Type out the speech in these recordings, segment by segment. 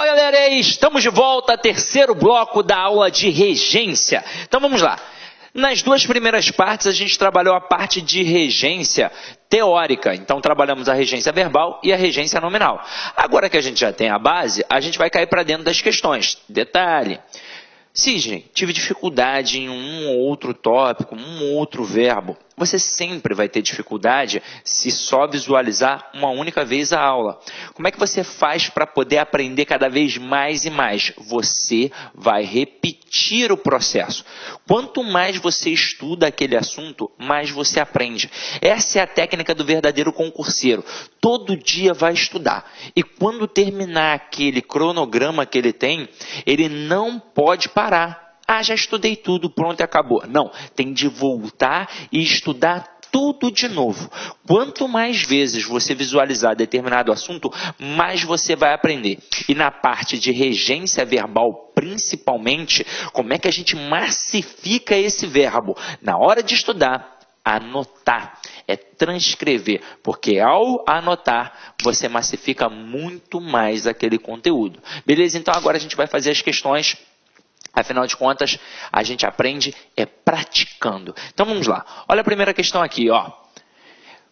Fala, galera, estamos de volta, terceiro bloco da aula de regência. Então vamos lá. Nas duas primeiras partes a gente trabalhou a parte de regência teórica. Então trabalhamos a regência verbal e a regência nominal. Agora que a gente já tem a base, a gente vai cair para dentro das questões. Detalhe. Sidney, tive dificuldade em um ou outro tópico, um ou outro verbo. Você sempre vai ter dificuldade se só visualizar uma única vez a aula. Como é que você faz para poder aprender cada vez mais e mais? Você vai repetir o processo. Quanto mais você estuda aquele assunto, mais você aprende. Essa é a técnica do verdadeiro concurseiro. Todo dia vai estudar. E quando terminar aquele cronograma que ele tem, ele não pode parar. Ah, já estudei tudo, pronto e acabou. Não, tem de voltar e estudar tudo de novo. Quanto mais vezes você visualizar determinado assunto, mais você vai aprender. E na parte de regência verbal, principalmente, como é que a gente massifica esse verbo? Na hora de estudar, anotar. É transcrever, porque ao anotar, você massifica muito mais aquele conteúdo. Beleza? Então agora a gente vai fazer as questões. Afinal de contas, a gente aprende praticando. Então vamos lá. Olha a primeira questão aqui, ó.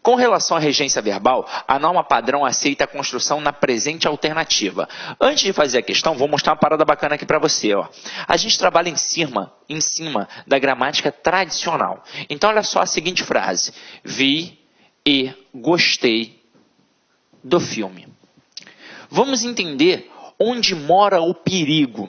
Com relação à regência verbal, a norma padrão aceita a construção na presente alternativa. Antes de fazer a questão, vou mostrar uma parada bacana aqui para você, ó. A gente trabalha em cima da gramática tradicional. Então olha só a seguinte frase: vi e gostei do filme. Vamos entender onde mora o perigo.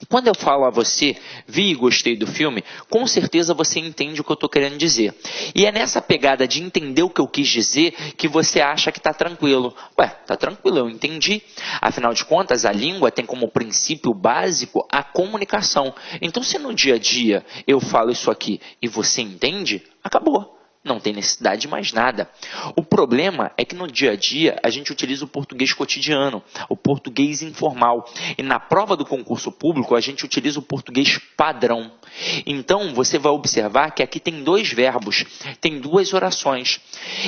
Quando eu falo a você, vi e gostei do filme, com certeza você entende o que eu estou querendo dizer. E é nessa pegada de entender o que eu quis dizer que você acha que está tranquilo. Ué, está tranquilo, eu entendi. Afinal de contas, a língua tem como princípio básico a comunicação. Então, se no dia a dia eu falo isso aqui e você entende, acabou. Não tem necessidade de mais nada. O problema é que no dia a dia a gente utiliza o português cotidiano, o português informal. E na prova do concurso público a gente utiliza o português padrão. Então você vai observar que aqui tem dois verbos, tem duas orações.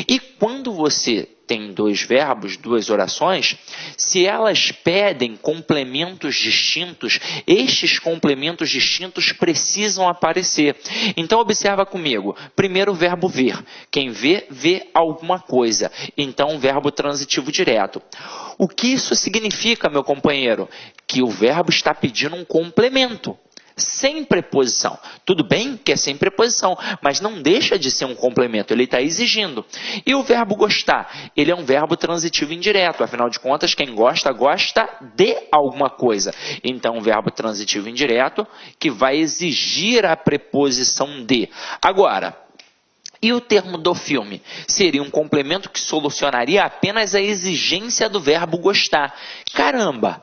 E quando você tem dois verbos, duas orações, se elas pedem complementos distintos, estes complementos distintos precisam aparecer. Então observa comigo. Primeiro o verbo ver. Quem vê, vê alguma coisa. Então verbo transitivo direto. O que isso significa, meu companheiro? Que o verbo está pedindo um complemento. Sem preposição. Tudo bem que é sem preposição, mas não deixa de ser um complemento, ele está exigindo. E o verbo gostar, ele é um verbo transitivo indireto, afinal de contas, quem gosta, gosta de alguma coisa. Então, um verbo transitivo indireto que vai exigir a preposição de. Agora, e o termo do filme? Seria um complemento que solucionaria apenas a exigência do verbo gostar. Caramba,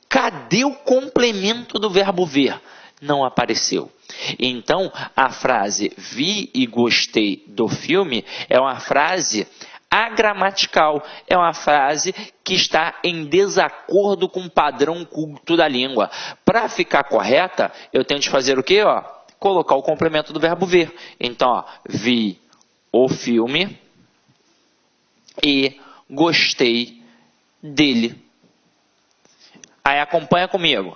cadê o complemento do verbo ver? Não apareceu. Então, a frase vi e gostei do filme é uma frase agramatical, é uma frase que está em desacordo com o padrão culto da língua. Para ficar correta, eu tenho de fazer o quê? Ó, colocar o complemento do verbo ver. Então, ó, vi o filme e gostei dele. Aí acompanha comigo.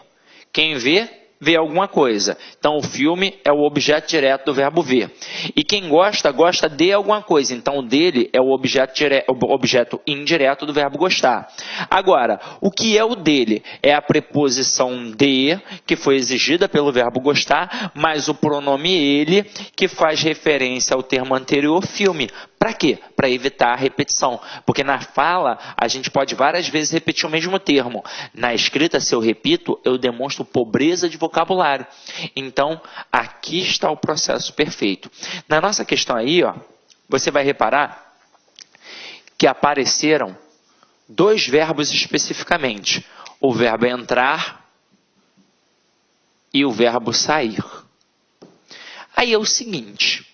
Quem vê, vê alguma coisa. Então, o filme é o objeto direto do verbo ver. E quem gosta, gosta de alguma coisa. Então, o dele é o objeto indireto do verbo gostar. Agora, o que é o dele? É a preposição de, que foi exigida pelo verbo gostar, mais o pronome ele, que faz referência ao termo anterior, filme. Para quê? Para evitar a repetição. Porque na fala, a gente pode várias vezes repetir o mesmo termo. Na escrita, se eu repito, eu demonstro pobreza de vocabulário. Então, aqui está o processo perfeito. Na nossa questão aí, ó, você vai reparar que apareceram dois verbos especificamente. O verbo entrar e o verbo sair. Aí é o seguinte...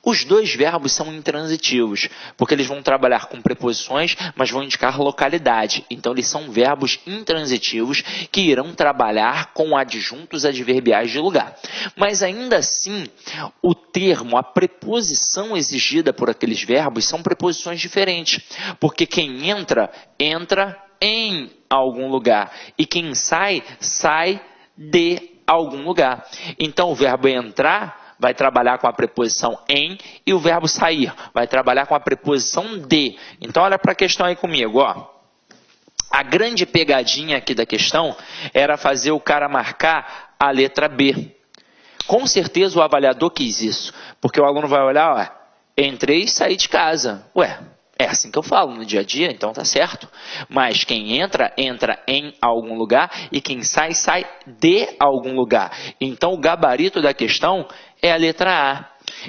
Os dois verbos são intransitivos, porque eles vão trabalhar com preposições, mas vão indicar localidade. Então, eles são verbos intransitivos que irão trabalhar com adjuntos adverbiais de lugar. Mas, ainda assim, o termo, a preposição exigida por aqueles verbos são preposições diferentes. Porque quem entra, entra em algum lugar. E quem sai, sai de algum lugar. Então, o verbo entrar vai trabalhar com a preposição em e o verbo sair vai trabalhar com a preposição de. Então, olha para a questão aí comigo, ó. A grande pegadinha aqui da questão era fazer o cara marcar a letra B. Com certeza o avaliador quis isso, porque o aluno vai olhar, ó, entrei e saí de casa. Ué, é assim que eu falo no dia a dia, então tá certo. Mas quem entra, entra em algum lugar e quem sai, sai de algum lugar. Então o gabarito da questão é a letra A.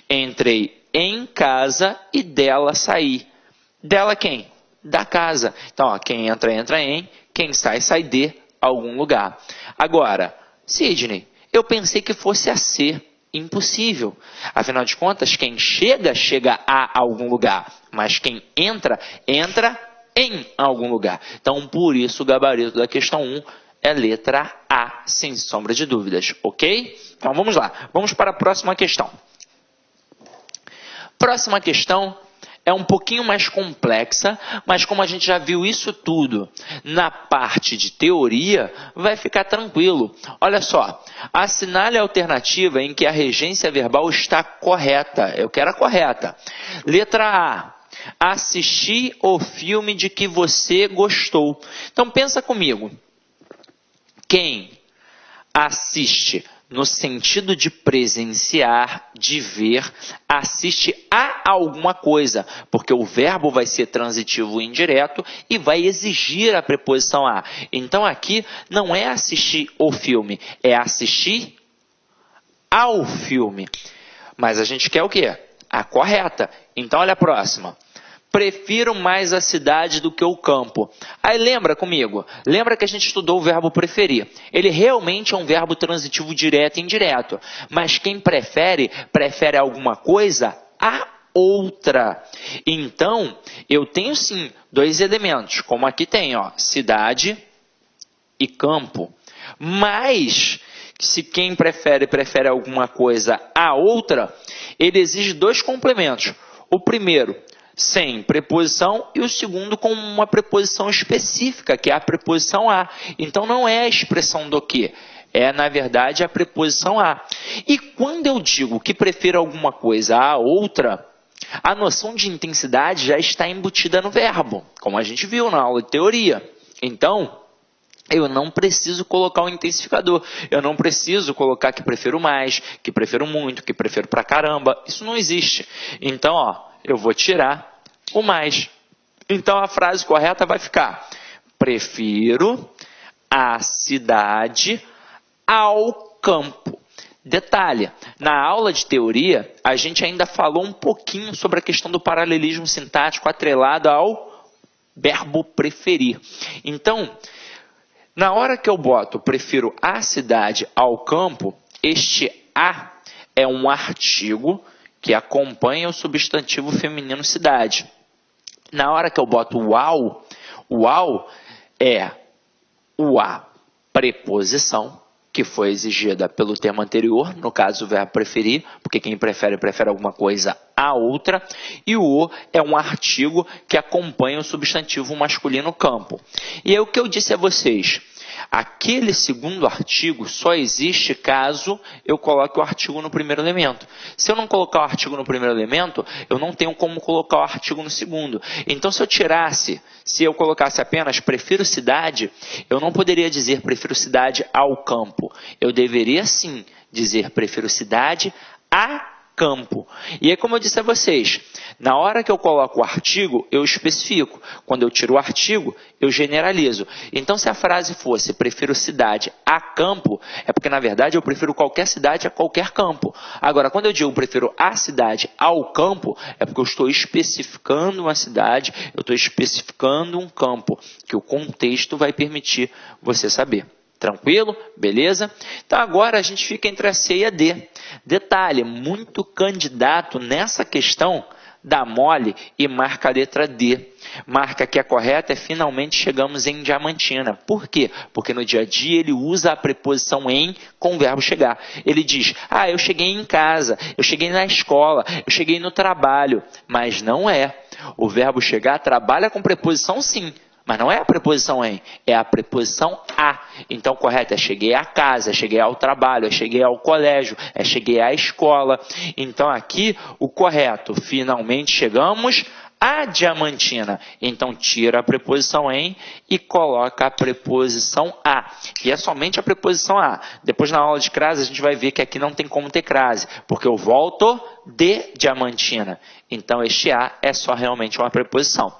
Entrei em casa e dela saí. Dela quem? Da casa. Então, ó, quem entra, entra em, quem sai, sai de algum lugar. Agora, Sidney, eu pensei que fosse a C. Impossível. Afinal de contas, quem chega, chega a algum lugar. Mas quem entra, entra em algum lugar. Então, por isso, o gabarito da questão 1 é letra A, sem sombra de dúvidas. Ok? Então, vamos lá. Vamos para a próxima questão. Próxima questão é um pouquinho mais complexa, mas como a gente já viu isso tudo na parte de teoria, vai ficar tranquilo. Olha só, assinale a alternativa em que a regência verbal está correta. Eu quero a correta. Letra A. Assistir o filme de que você gostou. Então pensa comigo. Quem assiste no sentido de presenciar, de ver, assiste a alguma coisa, porque o verbo vai ser transitivo indireto e vai exigir a preposição a. Então aqui não é assistir o filme, é assistir ao filme. Mas a gente quer o quê? A correta. Então olha a próxima. Prefiro mais a cidade do que o campo. Aí lembra comigo, lembra que a gente estudou o verbo preferir. Ele realmente é um verbo transitivo direto e indireto. Mas quem prefere, prefere alguma coisa a outra. Então, eu tenho sim dois elementos, como aqui tem, ó, cidade e campo. Mas, se quem prefere, prefere alguma coisa a outra, ele exige dois complementos. O primeiro, sem preposição, e o segundo com uma preposição específica, que é a preposição a. Então, não é a expressão do que, é, na verdade, a preposição a. E quando eu digo que prefiro alguma coisa a outra, a noção de intensidade já está embutida no verbo, como a gente viu na aula de teoria. Então, eu não preciso colocar um intensificador, eu não preciso colocar que prefiro mais, que prefiro muito, que prefiro pra caramba. Isso não existe. Então, ó, eu vou tirar o mais. Então, a frase correta vai ficar: prefiro a cidade ao campo. Detalhe, na aula de teoria, a gente ainda falou um pouquinho sobre a questão do paralelismo sintático atrelado ao verbo preferir. Então, na hora que eu boto prefiro a cidade ao campo, este a é um artigo que acompanha o substantivo feminino cidade. Na hora que eu boto o ao é o a preposição, que foi exigida pelo termo anterior, no caso o verbo preferir, porque quem prefere, prefere alguma coisa a outra, e o é um artigo que acompanha o substantivo masculino campo. E aí o que eu disse a vocês, aquele segundo artigo só existe caso eu coloque o artigo no primeiro elemento. Se eu não colocar o artigo no primeiro elemento, eu não tenho como colocar o artigo no segundo. Então, se eu colocasse apenas prefiro cidade, eu não poderia dizer prefiro cidade ao campo. Eu deveria sim dizer prefiro cidade a campo. E aí, como eu disse a vocês, na hora que eu coloco o artigo, eu especifico. Quando eu tiro o artigo, eu generalizo. Então, se a frase fosse prefiro cidade a campo, é porque, na verdade, eu prefiro qualquer cidade a qualquer campo. Agora, quando eu digo prefiro a cidade ao campo, é porque eu estou especificando uma cidade, eu estou especificando um campo, que o contexto vai permitir você saber. Tranquilo? Beleza? Então, agora a gente fica entre a C e a D. Detalhe, muito candidato nessa questão dá mole e marca a letra D. Marca que a correta é finalmente chegamos em Diamantina. Por quê? Porque no dia a dia ele usa a preposição em com o verbo chegar. Ele diz, eu cheguei em casa, eu cheguei na escola, eu cheguei no trabalho. Mas não é. O verbo chegar trabalha com preposição sim, Mas não é a preposição em, é a preposição a. Então, correto é cheguei à casa, é cheguei ao trabalho, é cheguei ao colégio, é cheguei à escola. Então, aqui, o correto, finalmente chegamos à Diamantina. Então, tira a preposição em e coloca a preposição a. E é somente a preposição a. Depois, na aula de crase, a gente vai ver que aqui não tem como ter crase, porque eu volto de Diamantina. Então, este a é só realmente uma preposição.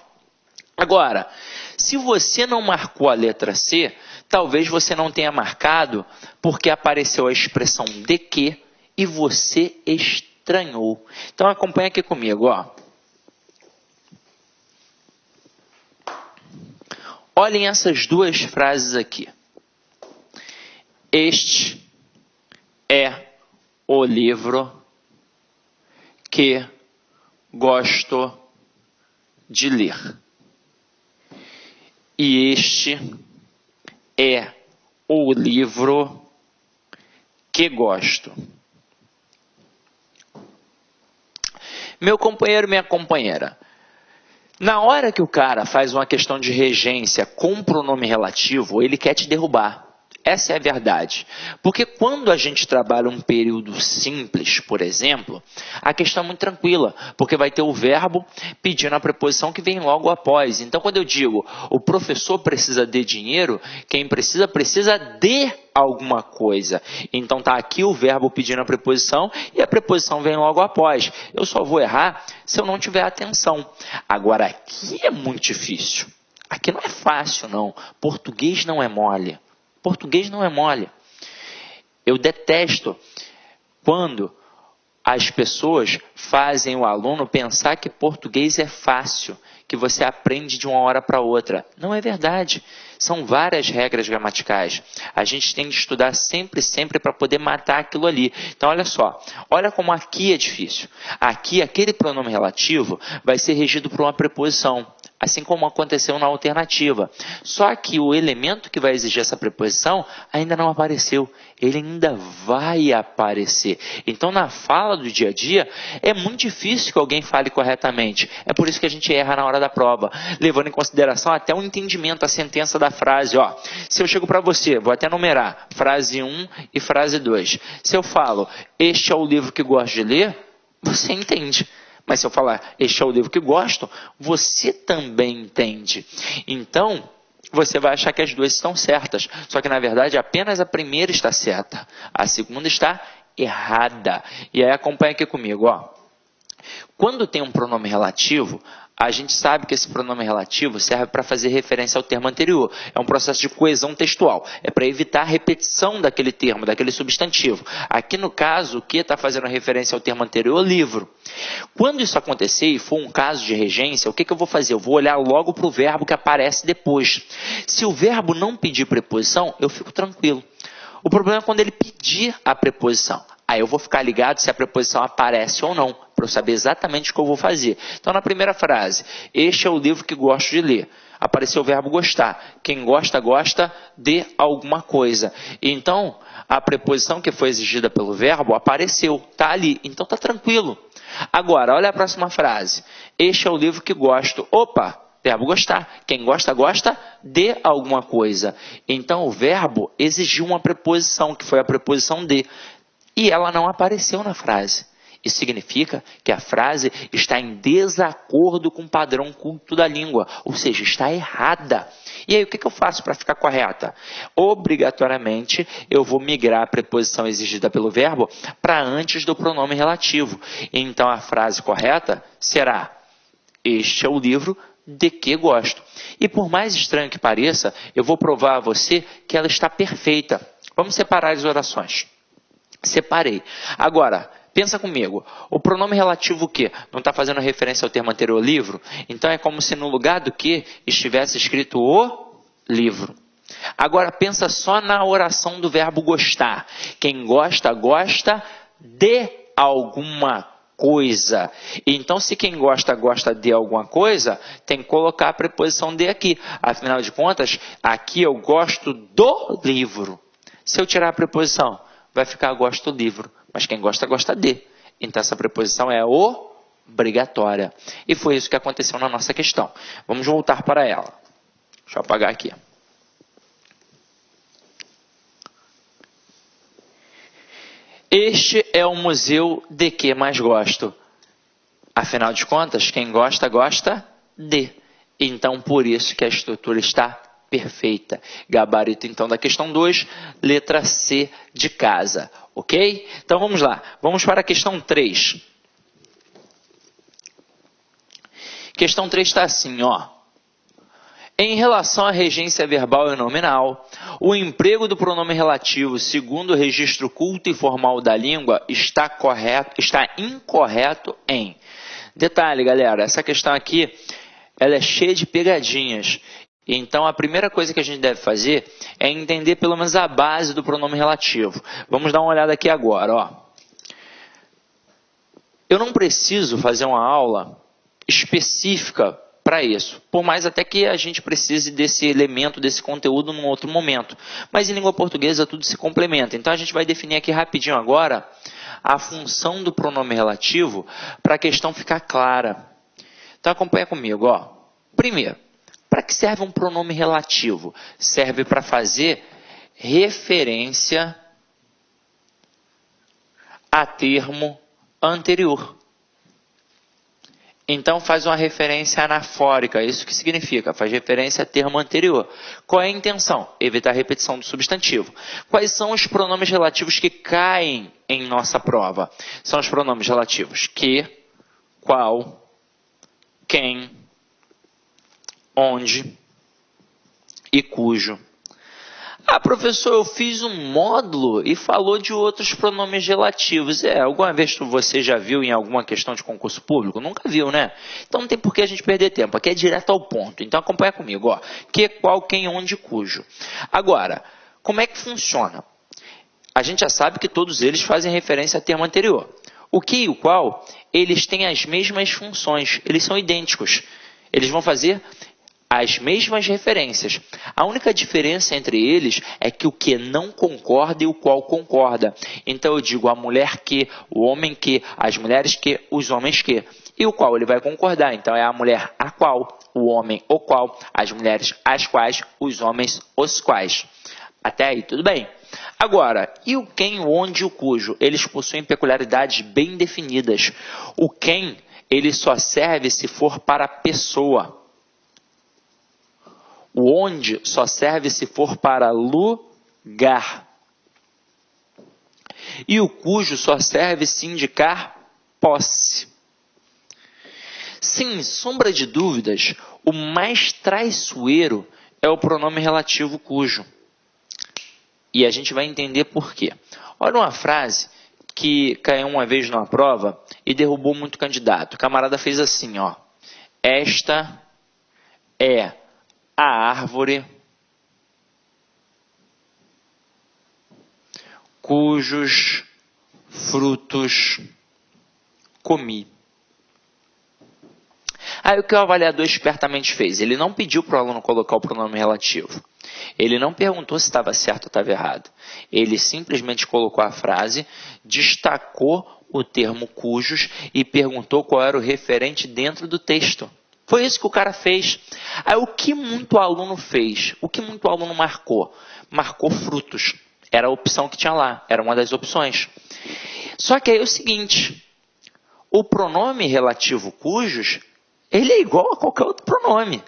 Agora, se você não marcou a letra C, talvez você não tenha marcado porque apareceu a expressão de que e você estranhou. Então, acompanha aqui comigo, ó. Olhem essas duas frases aqui. Este é o livro que gosto de ler. E este é o livro que gosto. Meu companheiro, minha companheira, na hora que o cara faz uma questão de regência com pronome relativo, ele quer te derrubar. Essa é a verdade. Porque quando a gente trabalha um período simples, por exemplo, a questão é muito tranquila, porque vai ter o verbo pedindo a preposição que vem logo após. Então, quando eu digo o professor precisa de dinheiro, quem precisa de alguma coisa. Então, está aqui o verbo pedindo a preposição e a preposição vem logo após. Eu só vou errar se eu não tiver atenção. Agora, aqui é muito difícil. Aqui não é fácil, não. Português não é mole. Português não é mole. Eu detesto quando as pessoas fazem o aluno pensar que português é fácil, que você aprende de uma hora para outra. Não é verdade. São várias regras gramaticais. A gente tem que estudar sempre para poder matar aquilo ali. Então, olha só. Olha como aqui é difícil. Aqui, aquele pronome relativo vai ser regido por uma preposição. Assim como aconteceu na alternativa. Só que o elemento que vai exigir essa preposição ainda não apareceu. Ele ainda vai aparecer. Então, na fala do dia a dia, é muito difícil que alguém fale corretamente. É por isso que a gente erra na hora da prova, levando em consideração até o entendimento, a sentença da frase. Ó, se eu chego para você, vou até numerar, frase 1 e frase 2. Se eu falo, este é o livro que gosto de ler, você entende. Mas se eu falar, este é o livro que gosto, você também entende. Então, você vai achar que as duas estão certas. Só que, na verdade, apenas a primeira está certa. A segunda está errada. E aí, acompanha aqui comigo. Ó. Quando tem um pronome relativo, a gente sabe que esse pronome relativo serve para fazer referência ao termo anterior. É um processo de coesão textual. É para evitar a repetição daquele termo, daquele substantivo. Aqui, no caso, o que está fazendo referência ao termo anterior? Livro. Quando isso acontecer e for um caso de regência, o que eu vou fazer? Eu vou olhar logo para o verbo que aparece depois. Se o verbo não pedir preposição, eu fico tranquilo. O problema é quando ele pedir a preposição. Aí eu vou ficar ligado se a preposição aparece ou não, para eu saber exatamente o que eu vou fazer. Então, na primeira frase, este é o livro que gosto de ler. Apareceu o verbo gostar. Quem gosta, gosta de alguma coisa. Então, a preposição que foi exigida pelo verbo apareceu, está ali. Então, está tranquilo. Agora, olha a próxima frase. Este é o livro que gosto. Opa! Verbo gostar. Quem gosta, gosta de alguma coisa. Então, o verbo exigiu uma preposição, que foi a preposição de. E ela não apareceu na frase. Isso significa que a frase está em desacordo com o padrão culto da língua. Ou seja, está errada. E aí, o que eu faço para ficar correta? Obrigatoriamente, eu vou migrar a preposição exigida pelo verbo para antes do pronome relativo. Então, a frase correta será: este é o livro de que gosto. E por mais estranho que pareça, eu vou provar a você que ela está perfeita. Vamos separar as orações. Separei. Agora, pensa comigo. O pronome relativo o quê? Não está fazendo referência ao termo anterior, livro? Então, é como se no lugar do que estivesse escrito o livro. Agora, pensa só na oração do verbo gostar. Quem gosta, gosta de alguma coisa. Então, se quem gosta, gosta de alguma coisa, tem que colocar a preposição de aqui. Afinal de contas, aqui eu gosto do livro. Se eu tirar a preposição, vai ficar gosto do livro. Mas quem gosta, gosta de. Então, essa preposição é obrigatória. E foi isso que aconteceu na nossa questão. Vamos voltar para ela. Deixa eu apagar aqui. Este é o museu de que mais gosto. Afinal de contas, quem gosta, gosta de. Então, por isso que a estrutura está perfeita. Gabarito, então, da questão 2, letra C de casa. Ok? Então, vamos lá. Vamos para a questão 3. Questão 3 está assim, ó. Em relação à regência verbal e nominal, o emprego do pronome relativo, segundo o registro culto e formal da língua, está incorreto em... Detalhe, galera, essa questão aqui, ela é cheia de pegadinhas. Então, a primeira coisa que a gente deve fazer é entender pelo menos a base do pronome relativo. Vamos dar uma olhada aqui agora, ó. Eu não preciso fazer uma aula específica para isso, por mais até que a gente precise desse elemento, desse conteúdo num outro momento. Mas em língua portuguesa tudo se complementa. Então a gente vai definir aqui rapidinho agora a função do pronome relativo para a questão ficar clara. Então acompanha comigo, ó. Primeiro, para que serve um pronome relativo? Serve para fazer referência a termo anterior. Então, faz uma referência anafórica. Isso que significa? Faz referência a termo anterior. Qual é a intenção? Evitar a repetição do substantivo. Quais são os pronomes relativos que caem em nossa prova? São os pronomes relativos que, qual, quem, onde e cujo. Ah, professor, eu fiz um módulo e falou de outros pronomes relativos. Alguma vez você já viu em alguma questão de concurso público? Nunca viu, né? Então não tem por que a gente perder tempo. Aqui é direto ao ponto. Então acompanha comigo, ó. Que, qual, quem, onde, cujo. Agora, como é que funciona? A gente já sabe que todos eles fazem referência a termo anterior. O que e o qual, eles têm as mesmas funções. Eles são idênticos. Eles vão fazer as mesmas referências. A única diferença entre eles é que o que não concorda e o qual concorda. Então eu digo a mulher que, o homem que, as mulheres que, os homens que. E o qual ele vai concordar. Então é a mulher a qual, o homem o qual, as mulheres as quais, os homens os quais. Até aí tudo bem. Agora, e o quem, o onde e o cujo? Eles possuem peculiaridades bem definidas. O quem, ele só serve se for para a pessoa. O onde só serve se for para lugar. E o cujo só serve se indicar posse. Sem sombra de dúvidas, o mais traiçoeiro é o pronome relativo cujo. E a gente vai entender por quê. Olha uma frase que caiu uma vez numa prova e derrubou muito candidato. O camarada fez assim, ó. Esta é a árvore cujos frutos comi. Aí o que o avaliador espertamente fez? Ele não pediu para o aluno colocar o pronome relativo. Ele não perguntou se estava certo ou estava errado. Ele simplesmente colocou a frase, destacou o termo cujos e perguntou qual era o referente dentro do texto. Foi isso que o cara fez. Aí o que muito aluno fez? O que muito aluno marcou? Marcou frutos. Era a opção que tinha lá. Era uma das opções. Só que aí é o seguinte. O pronome relativo cujos, ele é igual a qualquer outro pronome.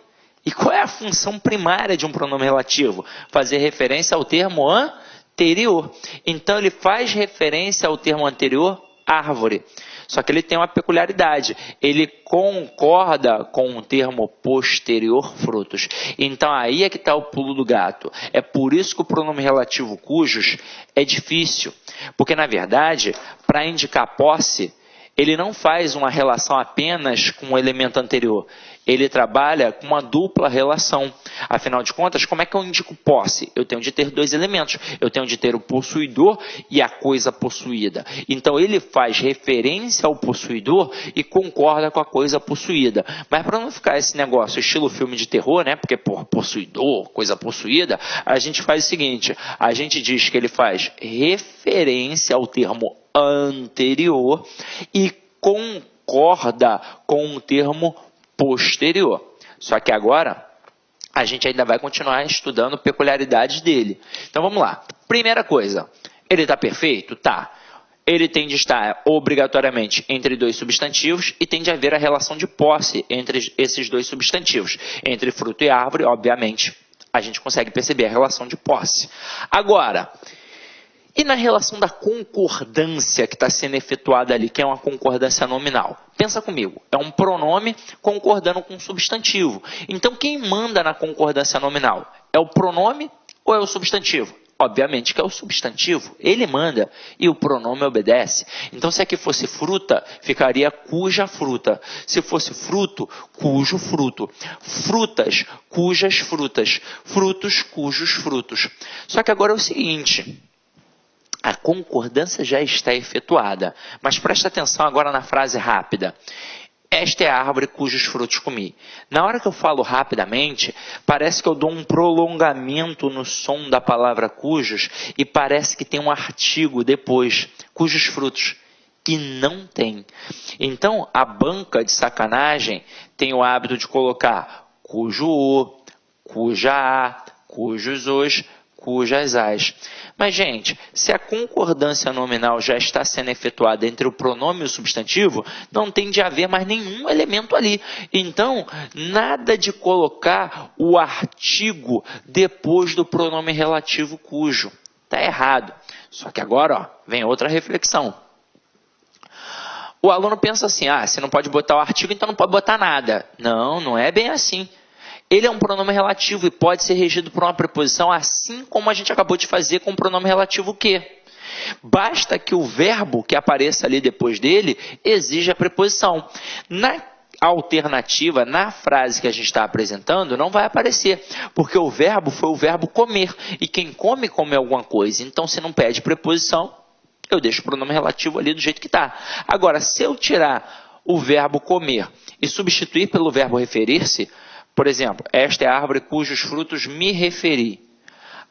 E qual é a função primária de um pronome relativo? Fazer referência ao termo anterior. Então ele faz referência ao termo anterior, árvore. Só que ele tem uma peculiaridade. Ele concorda com o termo posterior, frutos. Então aí é que está o pulo do gato. É por isso que o pronome relativo cujos é difícil. Porque, na verdade, para indicar posse, ele não faz uma relação apenas com o elemento anterior. Ele trabalha com uma dupla relação. Afinal de contas, como é que eu indico posse? Eu tenho de ter dois elementos. Eu tenho de ter o possuidor e a coisa possuída. Então, ele faz referência ao possuidor e concorda com a coisa possuída. Mas para não ficar esse negócio estilo filme de terror, né? Porque possuidor, coisa possuída, a gente faz o seguinte. A gente diz que ele faz referência ao termo anterior e concorda com o termo posterior. Só que agora, a gente ainda vai continuar estudando peculiaridades dele. Então vamos lá. Primeira coisa, ele está perfeito? Tá. Ele tem de estar obrigatoriamente entre dois substantivos e tem de haver a relação de posse entre esses dois substantivos. Entre fruto e árvore, obviamente, a gente consegue perceber a relação de posse. Agora, e na relação da concordância que está sendo efetuada ali, que é uma concordância nominal? Pensa comigo, é um pronome concordando com um substantivo. Então, quem manda na concordância nominal? É o pronome ou é o substantivo? Obviamente que é o substantivo, ele manda e o pronome obedece. Então, se aqui fosse fruta, ficaria cuja fruta. Se fosse fruto, cujo fruto. Frutas, cujas frutas. Frutos, cujos frutos. Só que agora é o seguinte, a concordância já está efetuada, mas presta atenção agora na frase rápida. Esta é a árvore cujos frutos comi. Na hora que eu falo rapidamente, parece que eu dou um prolongamento no som da palavra cujos e parece que tem um artigo depois, cujos frutos. E não tem. Então, a banca de sacanagem tem o hábito de colocar cujo o, cuja a, cujos os, cujas as. Mas, gente, se a concordância nominal já está sendo efetuada entre o pronome e o substantivo, não tem de haver mais nenhum elemento ali. Então, nada de colocar o artigo depois do pronome relativo cujo. Está errado. Só que agora, ó, vem outra reflexão. O aluno pensa assim, se não pode botar o artigo, então não pode botar nada. Não, não é bem assim. Ele é um pronome relativo e pode ser regido por uma preposição, assim como a gente acabou de fazer com o pronome relativo que. Basta que o verbo que apareça ali depois dele exija a preposição. Na alternativa, na frase que a gente está apresentando, não vai aparecer, porque o verbo foi o verbo comer, e quem come, come alguma coisa. Então, se não pede preposição, eu deixo o pronome relativo ali do jeito que está. Agora, se eu tirar o verbo comer e substituir pelo verbo referir-se, por exemplo, esta é a árvore cujos frutos me referi.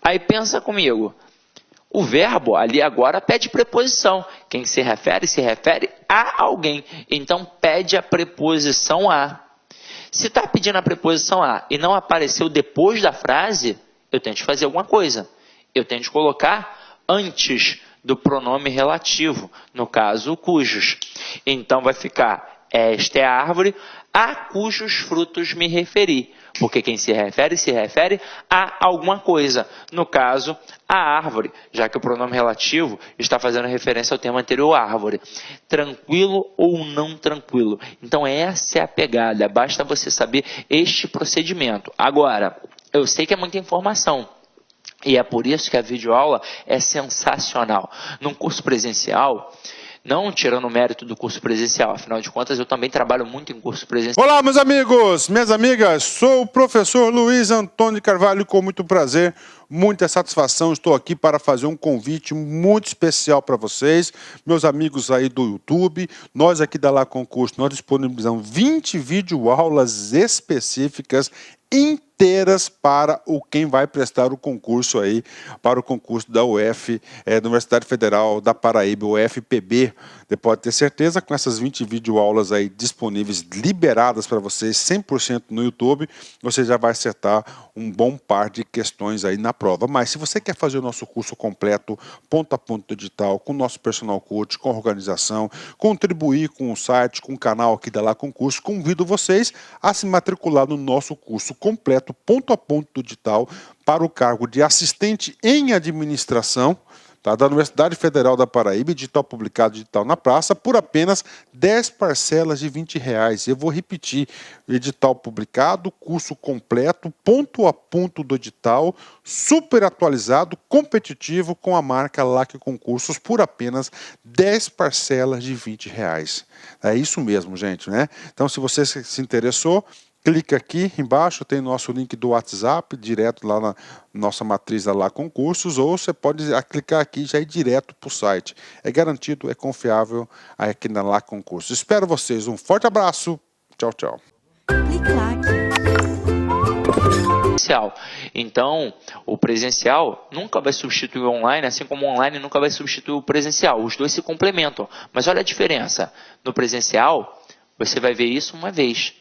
Aí pensa comigo, o verbo ali agora pede preposição. Quem se refere a alguém. Então pede a preposição a. Se está pedindo a preposição a e não apareceu depois da frase, eu tenho de fazer alguma coisa. Eu tenho de colocar antes do pronome relativo, no caso, cujos. Então vai ficar, esta é a árvore a cujos frutos me referi. Porque quem se refere a alguma coisa. No caso, a árvore, já que o pronome relativo está fazendo referência ao termo anterior, árvore. Tranquilo ou não tranquilo. Então, essa é a pegada. Basta você saber este procedimento. Agora, eu sei que é muita informação. E é por isso que a videoaula é sensacional. Num curso presencial, não tirando o mérito do curso presencial, afinal de contas eu também trabalho muito em curso presencial. Olá, meus amigos, minhas amigas, sou o professor Luiz Antônio de Carvalho, com muito prazer, muita satisfação, estou aqui para fazer um convite muito especial para vocês, meus amigos aí do YouTube. Nós aqui da Lá Concurso, nós disponibilizamos 20 videoaulas específicas inteiras para quem vai prestar o concurso aí, para o concurso da UF, da Universidade Federal da Paraíba, UFPB. Você pode ter certeza, com essas 20 videoaulas aí disponíveis, liberadas para vocês, 100% no YouTube, você já vai acertar um bom par de questões aí na prova. Mas se você quer fazer o nosso curso completo, ponto a ponto digital, com o nosso personal coach, com organização, contribuir com o site, com o canal aqui da Lá Concurso, convido vocês a se matricular no nosso curso completo, ponto a ponto digital, para o cargo de assistente em administração, tá, da Universidade Federal da Paraíba, edital publicado, digital na praça, por apenas 10 parcelas de R$20. Eu vou repetir, edital publicado, curso completo, ponto a ponto do edital, super atualizado, competitivo, com a marca LAC Concursos, por apenas 10 parcelas de R$20. É isso mesmo, gente, né? Então, se você se interessou, clica aqui embaixo, tem nosso link do WhatsApp, direto lá na nossa matriz da Lá Concursos, ou você pode clicar aqui e já ir direto para o site. É garantido, é confiável aqui na Lá Concursos. Espero vocês, um forte abraço, tchau, tchau. Então, o presencial nunca vai substituir o online, assim como o online nunca vai substituir o presencial. Os dois se complementam. Mas olha a diferença. No presencial, você vai ver isso uma vez.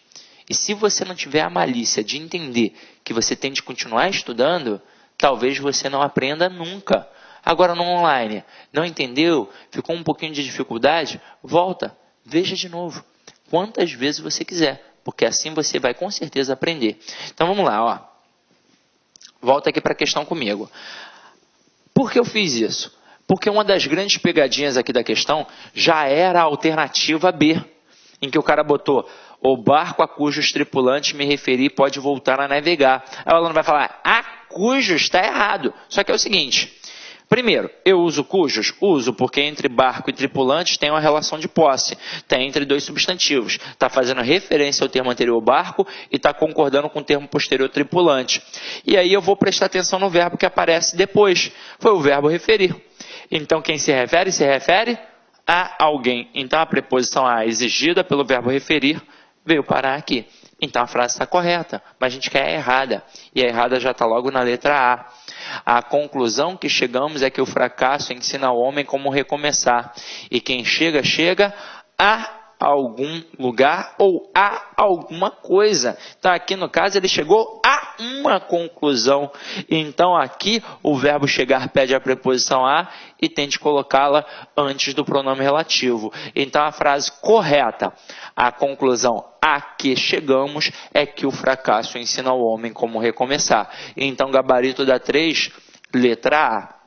E se você não tiver a malícia de entender que você tem de continuar estudando, talvez você não aprenda nunca. Agora no online, não entendeu? Ficou um pouquinho de dificuldade? Volta, veja de novo. Quantas vezes você quiser, porque assim você vai com certeza aprender. Então vamos lá, ó. Volta aqui para a questão comigo. Por que eu fiz isso? Porque uma das grandes pegadinhas aqui da questão já era a alternativa B, em que o cara botou: o barco a cujos tripulantes me referi pode voltar a navegar. Aí o aluno vai falar: a cujos está errado. Só que é o seguinte: primeiro, eu uso cujos? Uso, porque entre barco e tripulantes tem uma relação de posse. Está entre dois substantivos. Está fazendo referência ao termo anterior barco e está concordando com o termo posterior tripulante. E aí eu vou prestar atenção no verbo que aparece depois. Foi o verbo referir. Então quem se refere? Se refere a alguém. Então a preposição a exigida pelo verbo referir veio parar aqui. Então a frase está correta, mas a gente quer a errada. E a errada já está logo na letra A. A conclusão que chegamos é que o fracasso ensina ao homem como recomeçar. E quem chega, chega a algum lugar ou a alguma coisa. Então aqui no caso ele chegou a uma conclusão. Então aqui o verbo chegar pede a preposição a e tente colocá-la antes do pronome relativo. Então a frase correta, a conclusão a que chegamos é que o fracasso ensina ao homem como recomeçar. Então gabarito da 3, letra A.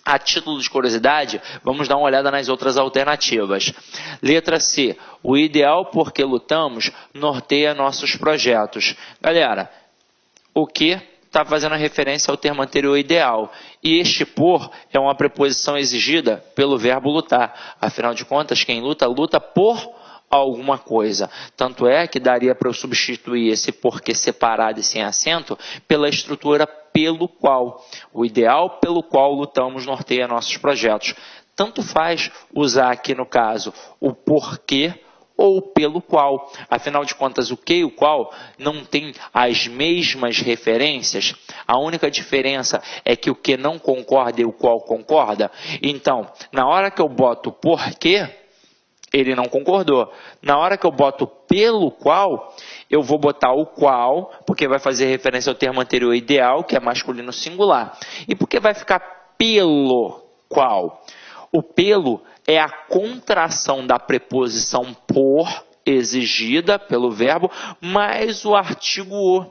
A título de curiosidade, vamos dar uma olhada nas outras alternativas. Letra C, o ideal por que lutamos norteia nossos projetos. Galera, o que está fazendo referência ao termo anterior ideal. E este por é uma preposição exigida pelo verbo lutar. Afinal de contas, quem luta, luta por alguma coisa. Tanto é que daria para eu substituir esse porquê separado e sem acento pela estrutura pelo qual. O ideal pelo qual lutamos norteia nossos projetos. Tanto faz usar aqui no caso o porquê ou pelo qual. Afinal de contas, o que e o qual não tem as mesmas referências. A única diferença é que o que não concorda e o qual concorda. Então, na hora que eu boto porquê, ele não concordou. Na hora que eu boto pelo qual, eu vou botar o qual, porque vai fazer referência ao termo anterior ideal, que é masculino singular. E porque vai ficar pelo qual? O pelo é a contração da preposição por, exigida pelo verbo, mais o artigo o.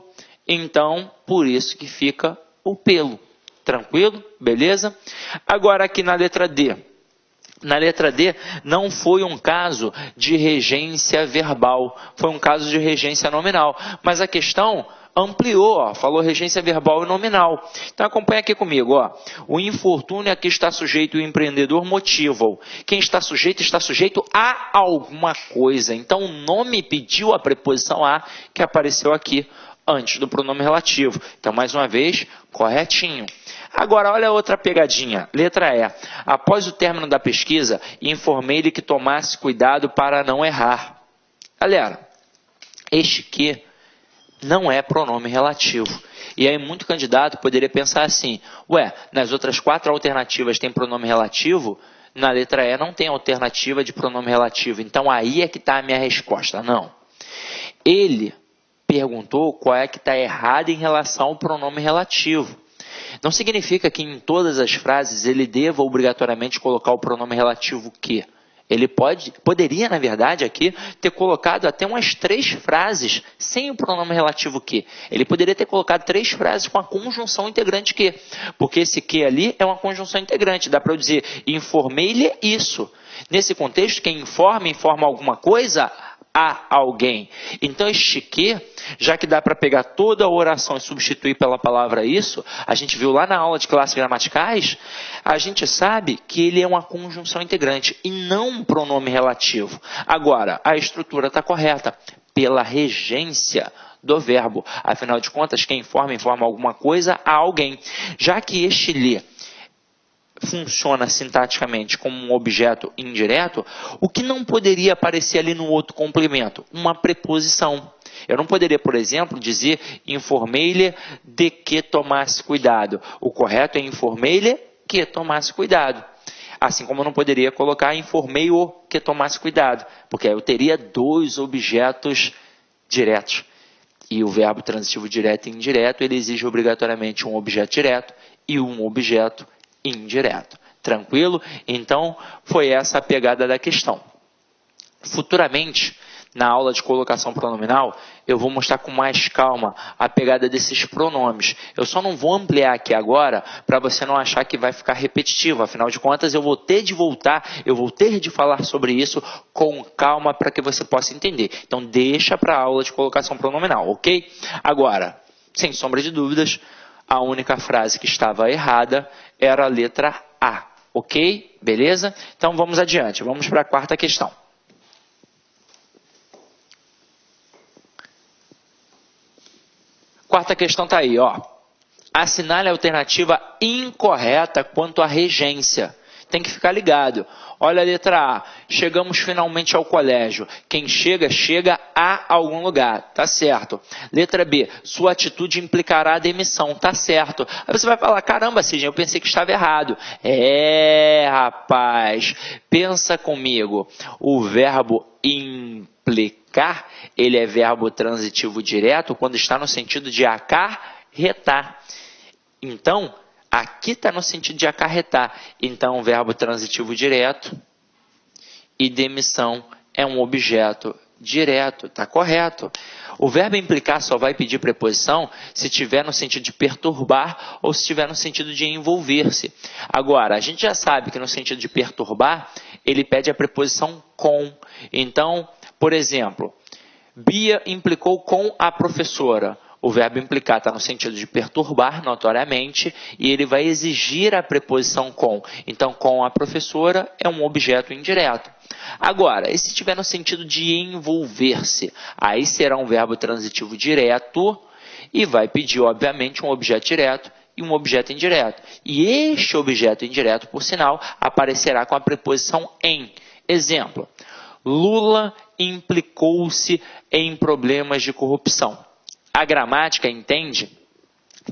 Então, por isso que fica o pelo. Tranquilo? Beleza? Agora aqui na letra D. Na letra D, não foi um caso de regência verbal, foi um caso de regência nominal. Mas a questão ampliou, ó, falou regência verbal e nominal. Então acompanha aqui comigo. Ó. O infortúnio a que está sujeito o empreendedor motiva-o. Quem está sujeito a alguma coisa. Então o nome pediu a preposição a, que apareceu aqui antes do pronome relativo. Então mais uma vez, corretinho. Agora, olha a outra pegadinha. Letra E. Após o término da pesquisa, informei-lhe que tomasse cuidado para não errar. Galera, este que não é pronome relativo. E aí muito candidato poderia pensar assim: ué, nas outras 4 alternativas tem pronome relativo, na letra E não tem alternativa de pronome relativo. Então aí é que está a minha resposta. Não. Ele perguntou qual é que está errado em relação ao pronome relativo. Não significa que em todas as frases ele deva obrigatoriamente colocar o pronome relativo que. Ele poderia, na verdade, aqui ter colocado até umas 3 frases sem o pronome relativo que. Ele poderia ter colocado 3 frases com a conjunção integrante que. Porque esse que ali é uma conjunção integrante. Dá para eu dizer, informei-lhe isso. Nesse contexto, quem informa alguma coisa a alguém. Então este que, já que dá para pegar toda a oração e substituir pela palavra isso, a gente viu lá na aula de classes gramaticais, a gente sabe que ele é uma conjunção integrante e não um pronome relativo. Agora, a estrutura está correta, pela regência do verbo. Afinal de contas, quem informa alguma coisa a alguém. Já que este lhe funciona sintaticamente como um objeto indireto, o que não poderia aparecer ali no outro complemento? Uma preposição. Eu não poderia, por exemplo, dizer informei-lhe de que tomasse cuidado. O correto é informei-lhe que tomasse cuidado. Assim como eu não poderia colocar informei-o que tomasse cuidado, porque aí eu teria 2 objetos diretos. E o verbo transitivo direto e indireto, ele exige obrigatoriamente um objeto direto e um objeto indireto. Tranquilo? Então, foi essa a pegada da questão. Futuramente, na aula de colocação pronominal, eu vou mostrar com mais calma a pegada desses pronomes. Eu só não vou ampliar aqui agora para você não achar que vai ficar repetitivo. Afinal de contas, eu vou ter de voltar, eu vou ter de falar sobre isso com calma para que você possa entender. Então, deixa para a aula de colocação pronominal, ok? Agora, sem sombra de dúvidas, a única frase que estava errada era a letra A, ok? Beleza? Então, vamos adiante. Vamos para a quarta questão. Quarta questão está aí, ó. Assinale a alternativa incorreta quanto à regência. Tem que ficar ligado. Olha a letra A. Chegamos finalmente ao colégio. Quem chega, chega a algum lugar. Tá certo. Letra B. Sua atitude implicará a demissão. Tá certo. Aí você vai falar, caramba, Sidney, eu pensei que estava errado. Rapaz. Pensa comigo. O verbo implicar, ele é verbo transitivo direto quando está no sentido de acarretar. Então, aqui está no sentido de acarretar. Então, verbo transitivo direto e demissão é um objeto direto. Está correto. O verbo implicar só vai pedir preposição se tiver no sentido de perturbar ou se tiver no sentido de envolver-se. Agora, a gente já sabe que no sentido de perturbar, ele pede a preposição com. Então, por exemplo, Bia implicou com a professora. O verbo implicar está no sentido de perturbar, notoriamente, e ele vai exigir a preposição com. Então, com a professora é um objeto indireto. Agora, e se estiver no sentido de envolver-se? Aí será um verbo transitivo direto e vai pedir, obviamente, um objeto direto e um objeto indireto. E este objeto indireto, por sinal, aparecerá com a preposição em. Exemplo, Lula implicou-se em problemas de corrupção. A gramática entende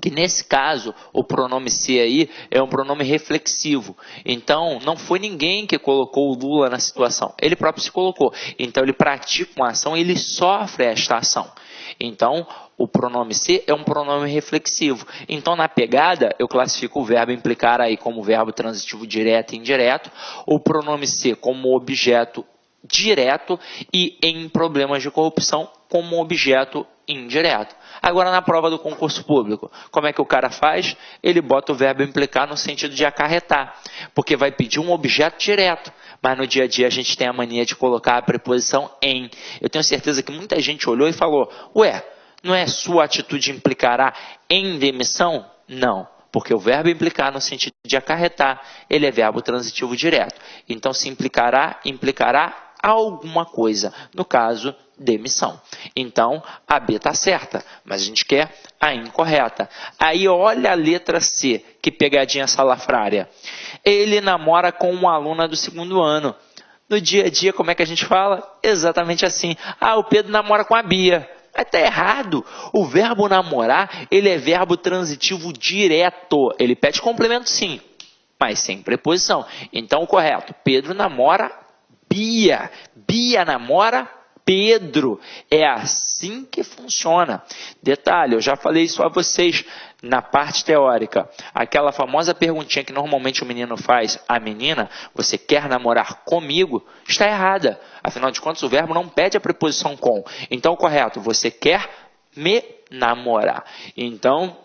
que, nesse caso, o pronome se aí é um pronome reflexivo. Então, não foi ninguém que colocou o Lula na situação. Ele próprio se colocou. Então, ele pratica uma ação e ele sofre esta ação. Então, o pronome se é um pronome reflexivo. Então, na pegada, eu classifico o verbo implicar aí como verbo transitivo direto e indireto, o pronome se como objeto direto e em problemas de corrupção como objeto indireto. Agora, na prova do concurso público, como é que o cara faz? Ele bota o verbo implicar no sentido de acarretar, porque vai pedir um objeto direto, mas no dia a dia a gente tem a mania de colocar a preposição em. Eu tenho certeza que muita gente olhou e falou, ué, não é sua atitude implicará em demissão? Não. Porque o verbo implicar no sentido de acarretar, ele é verbo transitivo direto. Então, se implicará, implicará alguma coisa. No caso, demissão. Então, a B está certa, mas a gente quer a incorreta. Aí, olha a letra C, que pegadinha salafrária. Ele namora com uma aluna do 2º ano. No dia a dia, como é que a gente fala? Exatamente assim. Ah, o Pedro namora com a Bia. Mas está errado. O verbo namorar, ele é verbo transitivo direto. Ele pede complemento sim, mas sem preposição. Então, o correto, Pedro namora Bia. Bia namora Pedro. É assim que funciona. Detalhe, eu já falei isso a vocês na parte teórica. Aquela famosa perguntinha que normalmente o menino faz à menina, você quer namorar comigo? Está errada. Afinal de contas, o verbo não pede a preposição com. Então, correto, você quer me namorar. Então,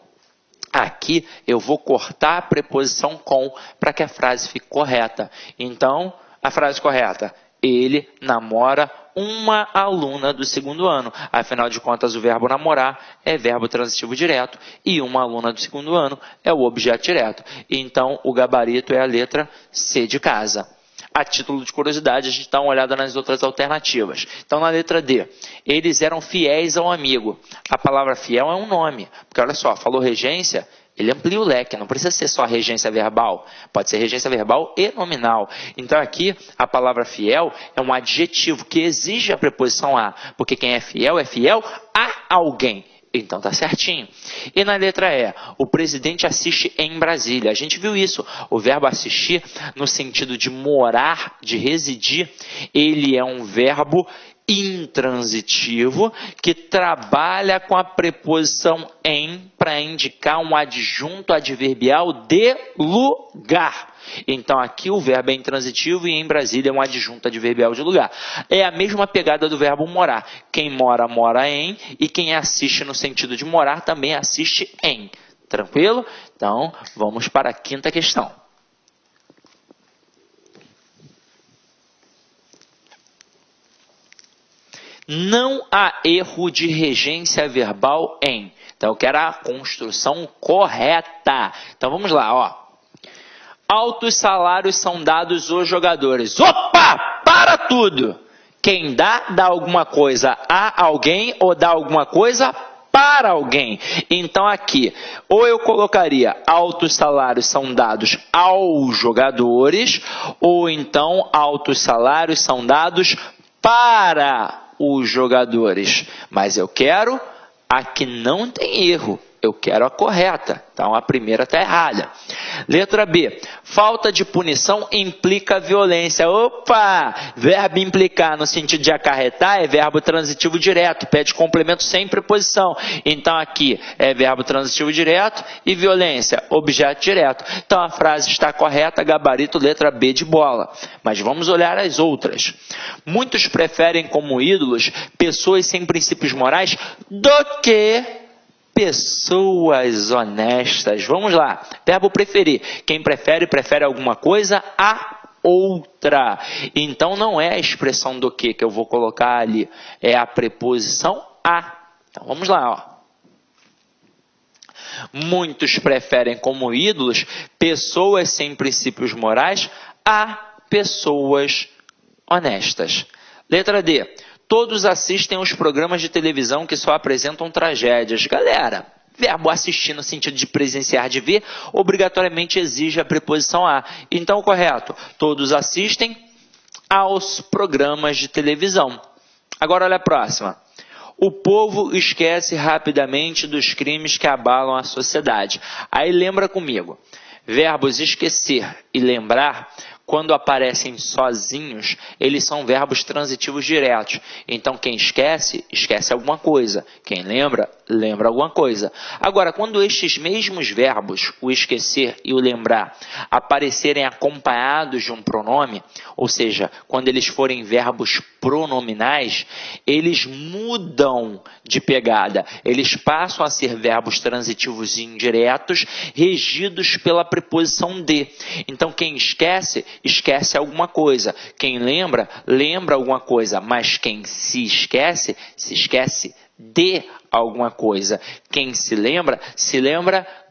aqui eu vou cortar a preposição com para que a frase fique correta. Então, a frase correta, ele namora uma aluna do 2º ano. Afinal de contas, o verbo namorar é verbo transitivo direto e uma aluna do 2º ano é o objeto direto. Então, o gabarito é a letra C de casa. A título de curiosidade, a gente dá uma olhada nas outras alternativas. Então, na letra D, eles eram fiéis ao amigo. A palavra fiel é um nome, porque olha só, falou regência, ele amplia o leque, não precisa ser só regência verbal, pode ser regência verbal e nominal. Então aqui a palavra fiel é um adjetivo que exige a preposição a, porque quem é fiel a alguém. Então tá certinho. E na letra E, o presidente assiste em Brasília. A gente viu isso, o verbo assistir no sentido de morar, de residir, ele é um verbo intransitivo que trabalha com a preposição em para indicar um adjunto adverbial de lugar. Então aqui o verbo é intransitivo e em Brasília é um adjunto adverbial de lugar. É a mesma pegada do verbo morar. Quem mora, mora em, e quem assiste no sentido de morar também assiste em. Tranquilo? Então vamos para a quinta questão. Não há erro de regência verbal em. Então eu quero a construção correta. Então vamos lá, ó. Altos salários são dados aos jogadores. Opa! Para tudo! Quem dá alguma coisa a alguém ou dá alguma coisa para alguém. Então aqui, ou eu colocaria altos salários são dados aos jogadores, ou então altos salários são dados para os jogadores. Mas eu quero a que não tem erro. Eu quero a correta. Então, a primeira está errada. Letra B. Falta de punição implica violência. Opa! Verbo implicar no sentido de acarretar é verbo transitivo direto. Pede complemento sem preposição. Então, aqui é verbo transitivo direto e violência, objeto direto. Então, a frase está correta, gabarito letra B de bola. Mas vamos olhar as outras. Muitos preferem como ídolos pessoas sem princípios morais do que pessoas honestas. Vamos lá. Verbo preferir. Quem prefere, prefere alguma coisa a outra. Então, não é a expressão do que eu vou colocar ali. É a preposição a. Então, vamos lá, ó. Muitos preferem como ídolos pessoas sem princípios morais a pessoas honestas. Letra D. Todos assistem aos programas de televisão que só apresentam tragédias. Galera, verbo assistir no sentido de presenciar, de ver, obrigatoriamente exige a preposição a. Então, correto. Todos assistem aos programas de televisão. Agora, olha a próxima. O povo esquece rapidamente dos crimes que abalam a sociedade. Aí lembra comigo. Verbos esquecer e lembrar, quando aparecem sozinhos, eles são verbos transitivos diretos. Então, quem esquece, esquece alguma coisa. Quem lembra, lembra alguma coisa. Agora, quando estes mesmos verbos, o esquecer e o lembrar, aparecerem acompanhados de um pronome, ou seja, quando eles forem verbos pronominais, eles mudam de pegada. Eles passam a ser verbos transitivos indiretos, regidos pela preposição de. Então, quem esquece, esquece alguma coisa. Quem lembra, lembra alguma coisa. Mas quem se esquece de alguma coisa. Quem se lembra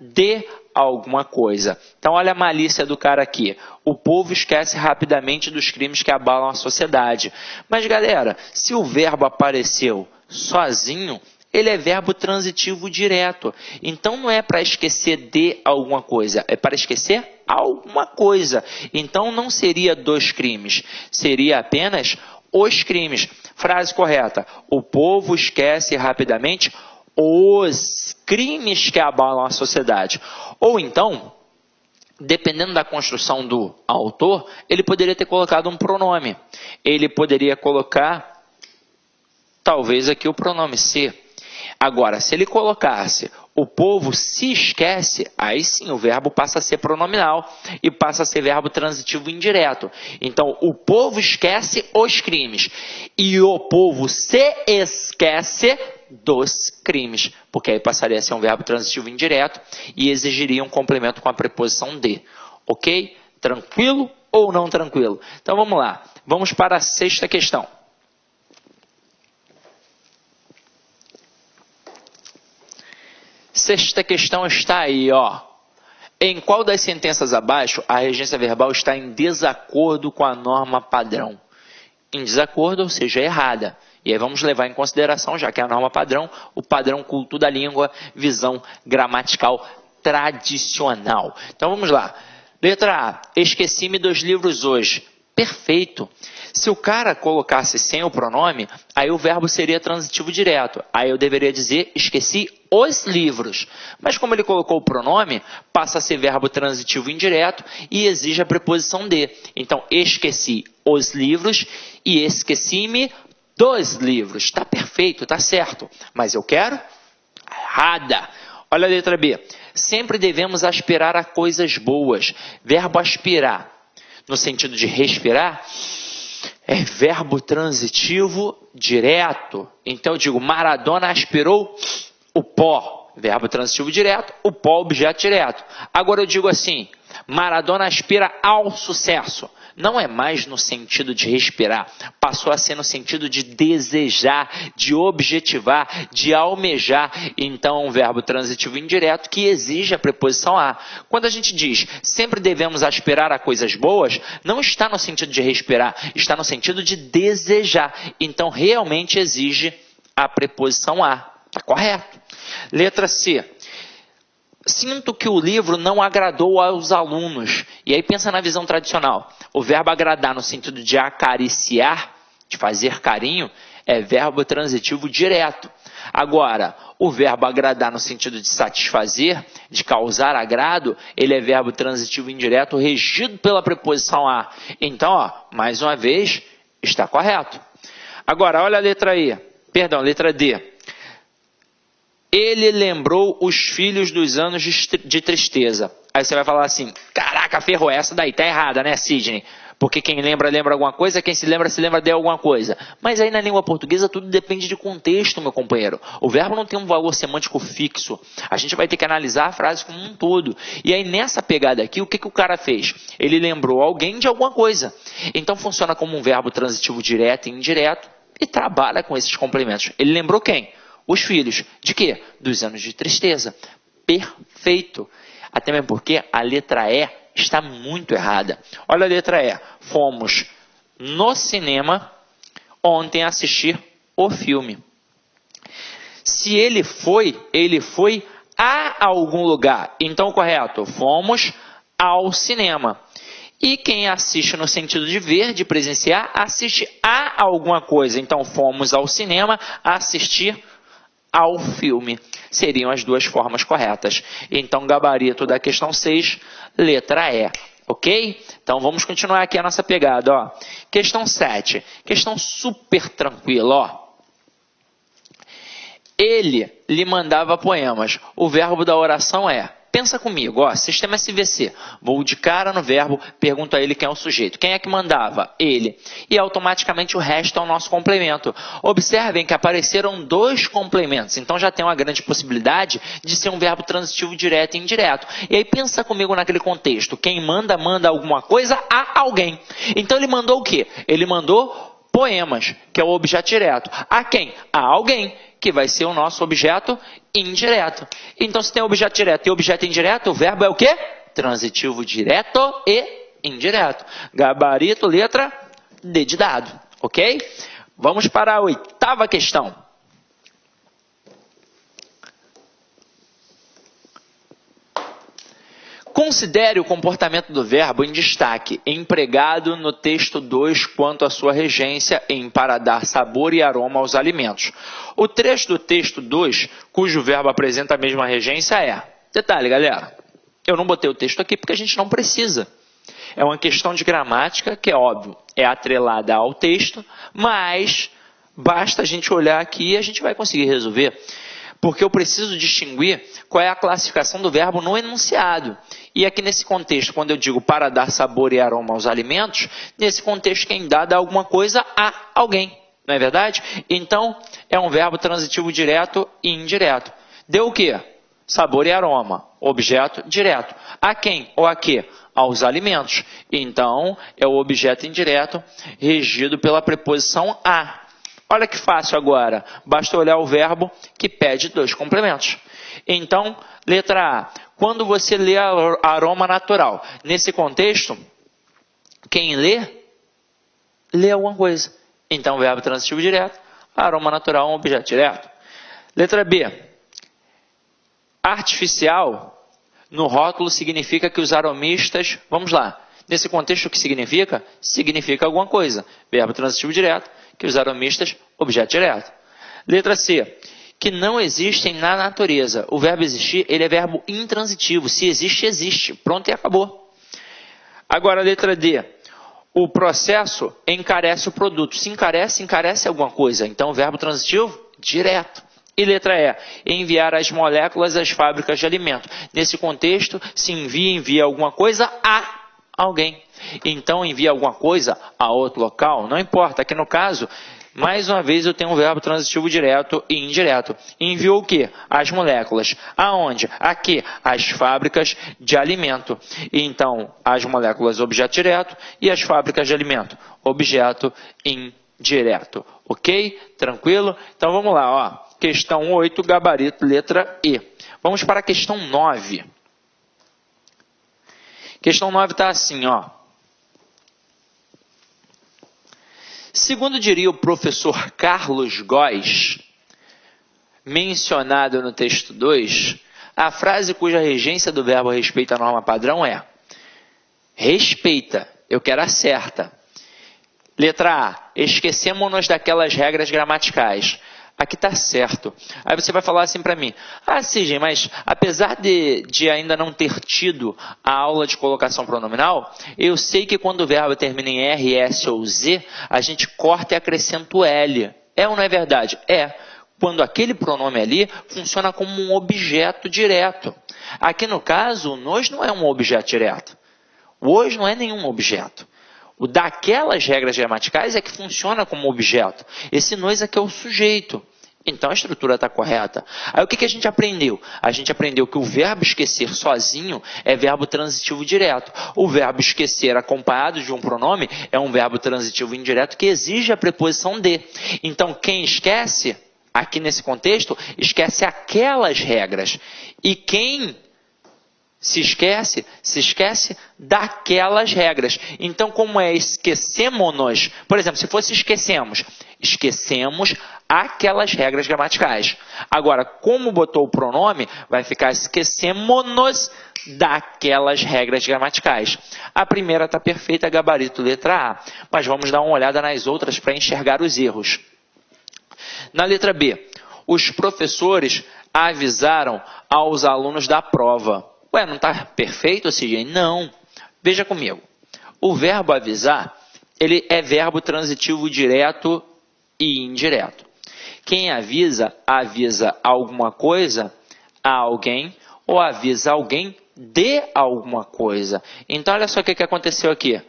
de alguma coisa. Então, olha a malícia do cara aqui. O povo esquece rapidamente dos crimes que abalam a sociedade. Mas, galera, se o verbo apareceu sozinho, ele é verbo transitivo direto. Então, não é para esquecer de alguma coisa, é para esquecer alguma coisa. Então, não seria dos crimes, seria apenas os crimes. Frase correta. O povo esquece rapidamente os crimes que abalam a sociedade. Ou então, dependendo da construção do autor, ele poderia ter colocado um pronome. Ele poderia colocar, talvez aqui o pronome se. Agora, se ele colocasse o povo se esquece, aí sim o verbo passa a ser pronominal e passa a ser verbo transitivo indireto. Então, o povo esquece os crimes e o povo se esquece dos crimes, porque aí passaria a ser um verbo transitivo indireto e exigiria um complemento com a preposição de. Ok? Tranquilo ou não tranquilo? Então, vamos lá. Vamos para a sexta questão. Sexta questão está aí, ó. Em qual das sentenças abaixo a regência verbal está em desacordo com a norma padrão? Em desacordo, ou seja, errada. E aí vamos levar em consideração, já que é a norma padrão, o padrão culto da língua, visão gramatical tradicional. Então vamos lá. Letra A. Esqueci-me dos livros hoje. Perfeito. Se o cara colocasse sem o pronome, aí o verbo seria transitivo direto. Aí eu deveria dizer, esqueci os livros. Mas como ele colocou o pronome, passa a ser verbo transitivo indireto e exige a preposição de. Então, esqueci os livros e esqueci-me dos livros. Está perfeito, está certo. Mas eu quero? Errada. Olha a letra B. Sempre devemos aspirar a coisas boas. Verbo aspirar, no sentido de respirar, é verbo transitivo direto. Então eu digo, Maradona aspirou o pó. Verbo transitivo direto, o pó, objeto direto. Agora eu digo assim, Maradona aspira ao sucesso. Não é mais no sentido de respirar, passou a ser no sentido de desejar, de objetivar, de almejar. Então, um verbo transitivo indireto que exige a preposição a. Quando a gente diz sempre devemos aspirar a coisas boas, não está no sentido de respirar, está no sentido de desejar. Então, realmente exige a preposição a. Está correto. Letra C. Sinto que o livro não agradou aos alunos. E aí pensa na visão tradicional. O verbo agradar no sentido de acariciar, de fazer carinho, é verbo transitivo direto. Agora, o verbo agradar no sentido de satisfazer, de causar agrado, ele é verbo transitivo indireto regido pela preposição a. Então, ó, mais uma vez, está correto. Agora, olha a letra letra D. Ele lembrou os filhos dos anos de tristeza. Aí você vai falar assim, caraca, ferrou, essa daí tá errada, né, Sidney? Porque quem lembra alguma coisa, quem se lembra de alguma coisa. Mas aí na língua portuguesa tudo depende de contexto, meu companheiro. O verbo não tem um valor semântico fixo. A gente vai ter que analisar a frase como um todo. E aí nessa pegada aqui, o que o cara fez? Ele lembrou alguém de alguma coisa. Então funciona como um verbo transitivo direto e indireto e trabalha com esses complementos. Ele lembrou quem? Os filhos. De quê? Dos anos de tristeza. Perfeito. Até mesmo porque a letra E está muito errada. Olha a letra E. Fomos no cinema ontem assistir o filme. Se ele foi a algum lugar. Então, correto. Fomos ao cinema. E quem assiste no sentido de ver, de presenciar, assiste a alguma coisa. Então, fomos ao cinema assistir ao filme. Seriam as duas formas corretas. Então, gabarito da questão 6, letra E. Ok? Então, vamos continuar aqui a nossa pegada. Ó. Questão 7. Questão super tranquila. Ó. Ele lhe mandava poemas. O verbo da oração é... Pensa comigo, ó, sistema SVC. Vou de cara no verbo, pergunto a ele quem é o sujeito. Quem é que mandava? Ele. E automaticamente o resto é o nosso complemento. Observem que apareceram dois complementos. Então já tem uma grande possibilidade de ser um verbo transitivo direto e indireto. E aí pensa comigo naquele contexto. Quem manda alguma coisa a alguém. Então ele mandou o quê? Ele mandou poemas, que é o objeto direto. A quem? A alguém, que vai ser o nosso objeto indireto. Então, se tem objeto direto e objeto indireto, o verbo é o quê? Transitivo direto e indireto. Gabarito, letra D de dado. Ok? Vamos para a 8ª questão. Considere o comportamento do verbo em destaque, empregado no texto 2 quanto à sua regência em para dar sabor e aroma aos alimentos. O trecho do texto 2, cujo verbo apresenta a mesma regência é... Detalhe, galera, eu não botei o texto aqui porque a gente não precisa. É uma questão de gramática que, é óbvio, é atrelada ao texto, mas basta a gente olhar aqui e a gente vai conseguir resolver. Porque eu preciso distinguir qual é a classificação do verbo no enunciado. E aqui nesse contexto, quando eu digo para dar sabor e aroma aos alimentos, nesse contexto quem dá alguma coisa a alguém, não é verdade? Então, é um verbo transitivo direto e indireto. Deu o quê? Sabor e aroma, objeto direto. A quem ou a quê? Aos alimentos. Então, é o objeto indireto regido pela preposição a. Olha que fácil agora, basta olhar o verbo que pede dois complementos. Então, letra A, quando você lê aroma natural, nesse contexto, quem lê alguma coisa. Então, verbo transitivo direto, aroma natural é um objeto direto. Letra B, artificial, no rótulo significa que os aromistas, vamos lá, nesse contexto o que significa? Significa alguma coisa, verbo transitivo direto, que os aromistas, objeto direto. Letra C, que não existem na natureza. O verbo existir, ele é verbo intransitivo. Se existe, existe. Pronto e acabou. Agora, letra D. o processo encarece o produto. Se encarece, encarece alguma coisa. Então, verbo transitivo direto. E letra E, enviar as moléculas às fábricas de alimento. Nesse contexto, se envia alguma coisa a alguém. Então, envia alguma coisa a outro local, não importa. Aqui no caso, mais uma vez eu tenho um verbo transitivo direto e indireto. Enviou o quê? As moléculas. Aonde? Aqui, as fábricas de alimento. Então, as moléculas, objeto direto, e as fábricas de alimento, objeto indireto. Ok? Tranquilo? Então, vamos lá, ó. Questão 8, gabarito, letra E. Vamos para a questão 9. Questão 9 está assim, ó. Segundo diria o professor Carlos Góes, mencionado no texto 2, a frase cuja regência do verbo respeita a norma padrão é: respeita, eu quero a certa. Letra A, esquecemos-nos daquelas regras gramaticais. Aqui está certo. Aí você vai falar assim para mim: ah, Sidney, mas apesar de ainda não ter tido a aula de colocação pronominal, eu sei que quando o verbo termina em R, S ou Z, a gente corta e acrescenta o L. É ou não é verdade? É. Quando aquele pronome ali funciona como um objeto direto. Aqui no caso, o nos não é um objeto direto. O os não é nenhum objeto. O daquelas regras gramaticais é que funciona como objeto. Esse nos aqui é o sujeito. Então a estrutura está correta. Aí o que a gente aprendeu? A gente aprendeu que o verbo esquecer sozinho é verbo transitivo direto. O verbo esquecer acompanhado de um pronome é um verbo transitivo indireto que exige a preposição de. Então quem esquece, aqui nesse contexto, esquece aquelas regras. E quem se esquece daquelas regras. Então, como é esquecemos-nos? Por exemplo, se fosse esquecemos aquelas regras gramaticais. Agora, como botou o pronome, vai ficar esquecemos-nos daquelas regras gramaticais. A primeira está perfeita, gabarito, letra A. Mas vamos dar uma olhada nas outras para enxergar os erros. Na letra B, os professores avisaram aos alunos da prova. Ué, não está perfeito, Sidney? Não. Veja comigo. O verbo avisar, ele é verbo transitivo direto e indireto. Quem avisa, avisa alguma coisa a alguém ou avisa alguém de alguma coisa. Então, olha só o que aconteceu aqui.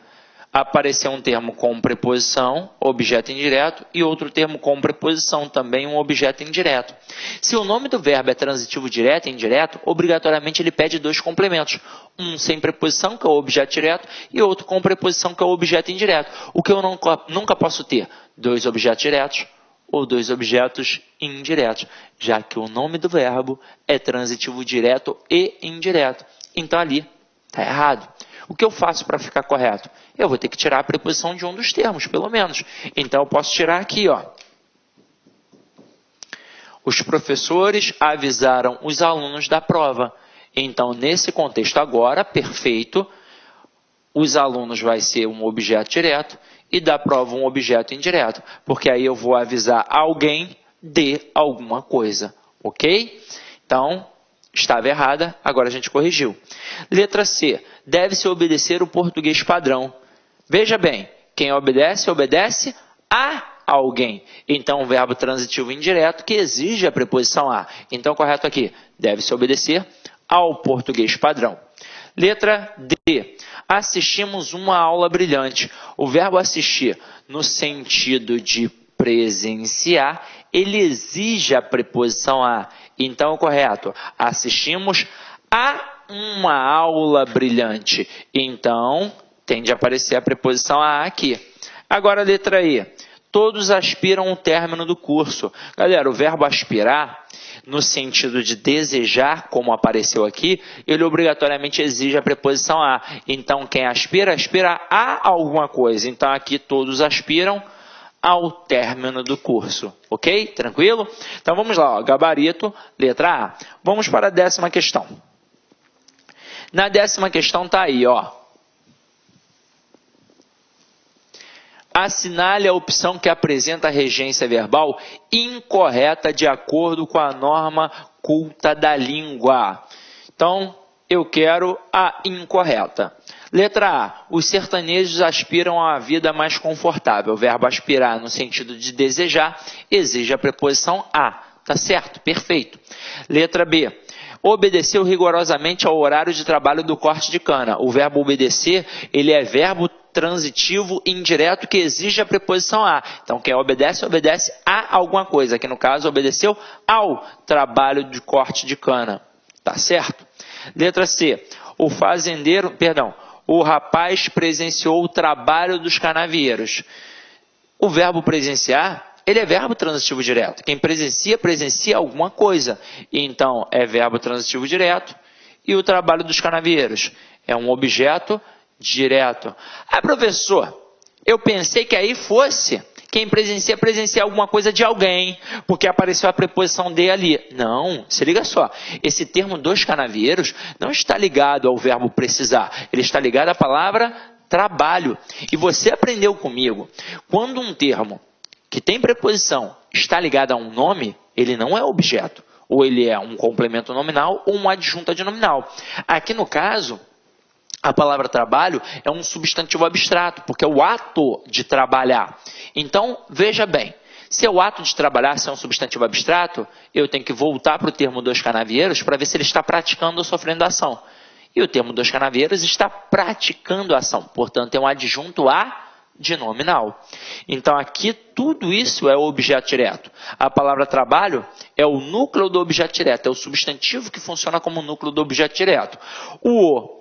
Apareceu um termo com preposição, objeto indireto, e outro termo com preposição, também um objeto indireto. Se o nome do verbo é transitivo direto e indireto, obrigatoriamente ele pede dois complementos. Um sem preposição, que é o objeto direto, e outro com preposição, que é o objeto indireto. O que eu nunca posso ter? Dois objetos diretos ou dois objetos indiretos, já que o nome do verbo é transitivo direto e indireto. Então ali está errado. O que eu faço para ficar correto? Eu vou ter que tirar a preposição de um dos termos, pelo menos. Então, eu posso tirar aqui, ó. Os professores avisaram os alunos da prova. Então, nesse contexto agora, perfeito, os alunos vai ser um objeto direto e da prova um objeto indireto. Porque aí eu vou avisar alguém de alguma coisa, ok? Então, estava errada, agora a gente corrigiu. Letra C. Deve-se obedecer o português padrão. Veja bem, quem obedece, obedece a alguém. Então, um verbo transitivo indireto que exige a preposição a. Então, correto aqui. Deve-se obedecer ao português padrão. Letra D. Assistimos uma aula brilhante. O verbo assistir, no sentido de presenciar, ele exige a preposição a. Então, o correto, assistimos a uma aula brilhante. Então, tem de aparecer a preposição a aqui. Agora, a letra E. Todos aspiram o término do curso. Galera, o verbo aspirar, no sentido de desejar, como apareceu aqui, ele obrigatoriamente exige a preposição a. Então, quem aspira, aspira a alguma coisa. Então, aqui todos aspiram ao término do curso. Ok? Tranquilo? Então, vamos lá. Ó. Gabarito, letra A. Vamos para a 10ª questão. Na 10ª questão está aí, ó. Assinale a opção que apresenta a regência verbal incorreta de acordo com a norma culta da língua. Então, eu quero a incorreta. Letra A. Os sertanejos aspiram a uma vida mais confortável. O verbo aspirar, no sentido de desejar, exige a preposição a. Tá certo? Perfeito. Letra B. Obedeceu rigorosamente ao horário de trabalho do corte de cana. O verbo obedecer, ele é verbo transitivo indireto que exige a preposição a. Então, quem obedece, obedece a alguma coisa. Aqui, no caso, obedeceu ao trabalho de corte de cana. Tá certo? Letra C. O rapaz presenciou o trabalho dos canavieiros. O verbo presenciar, ele é verbo transitivo direto. Quem presencia, presencia alguma coisa. Então, é verbo transitivo direto. E o trabalho dos canavieiros é um objeto direto. Ah, professor, eu pensei que aí fosse quem presencia, presencia alguma coisa de alguém, porque apareceu a preposição de ali. Não, se liga só. Esse termo dos canavieiros não está ligado ao verbo precisar. Ele está ligado à palavra trabalho. E você aprendeu comigo, quando um termo que tem preposição está ligado a um nome, ele não é objeto. Ou ele é um complemento nominal ou um adjunto adnominal. Aqui no caso, a palavra trabalho é um substantivo abstrato, porque é o ato de trabalhar. Então, veja bem, se é o ato de trabalhar, se é um substantivo abstrato, eu tenho que voltar para o termo dos canavieiros para ver se ele está praticando ou sofrendo ação. E o termo dos canavieiros está praticando a ação, portanto, é um adjunto adnominal. Então, aqui, tudo isso é o objeto direto. A palavra trabalho é o núcleo do objeto direto, é o substantivo que funciona como núcleo do objeto direto. O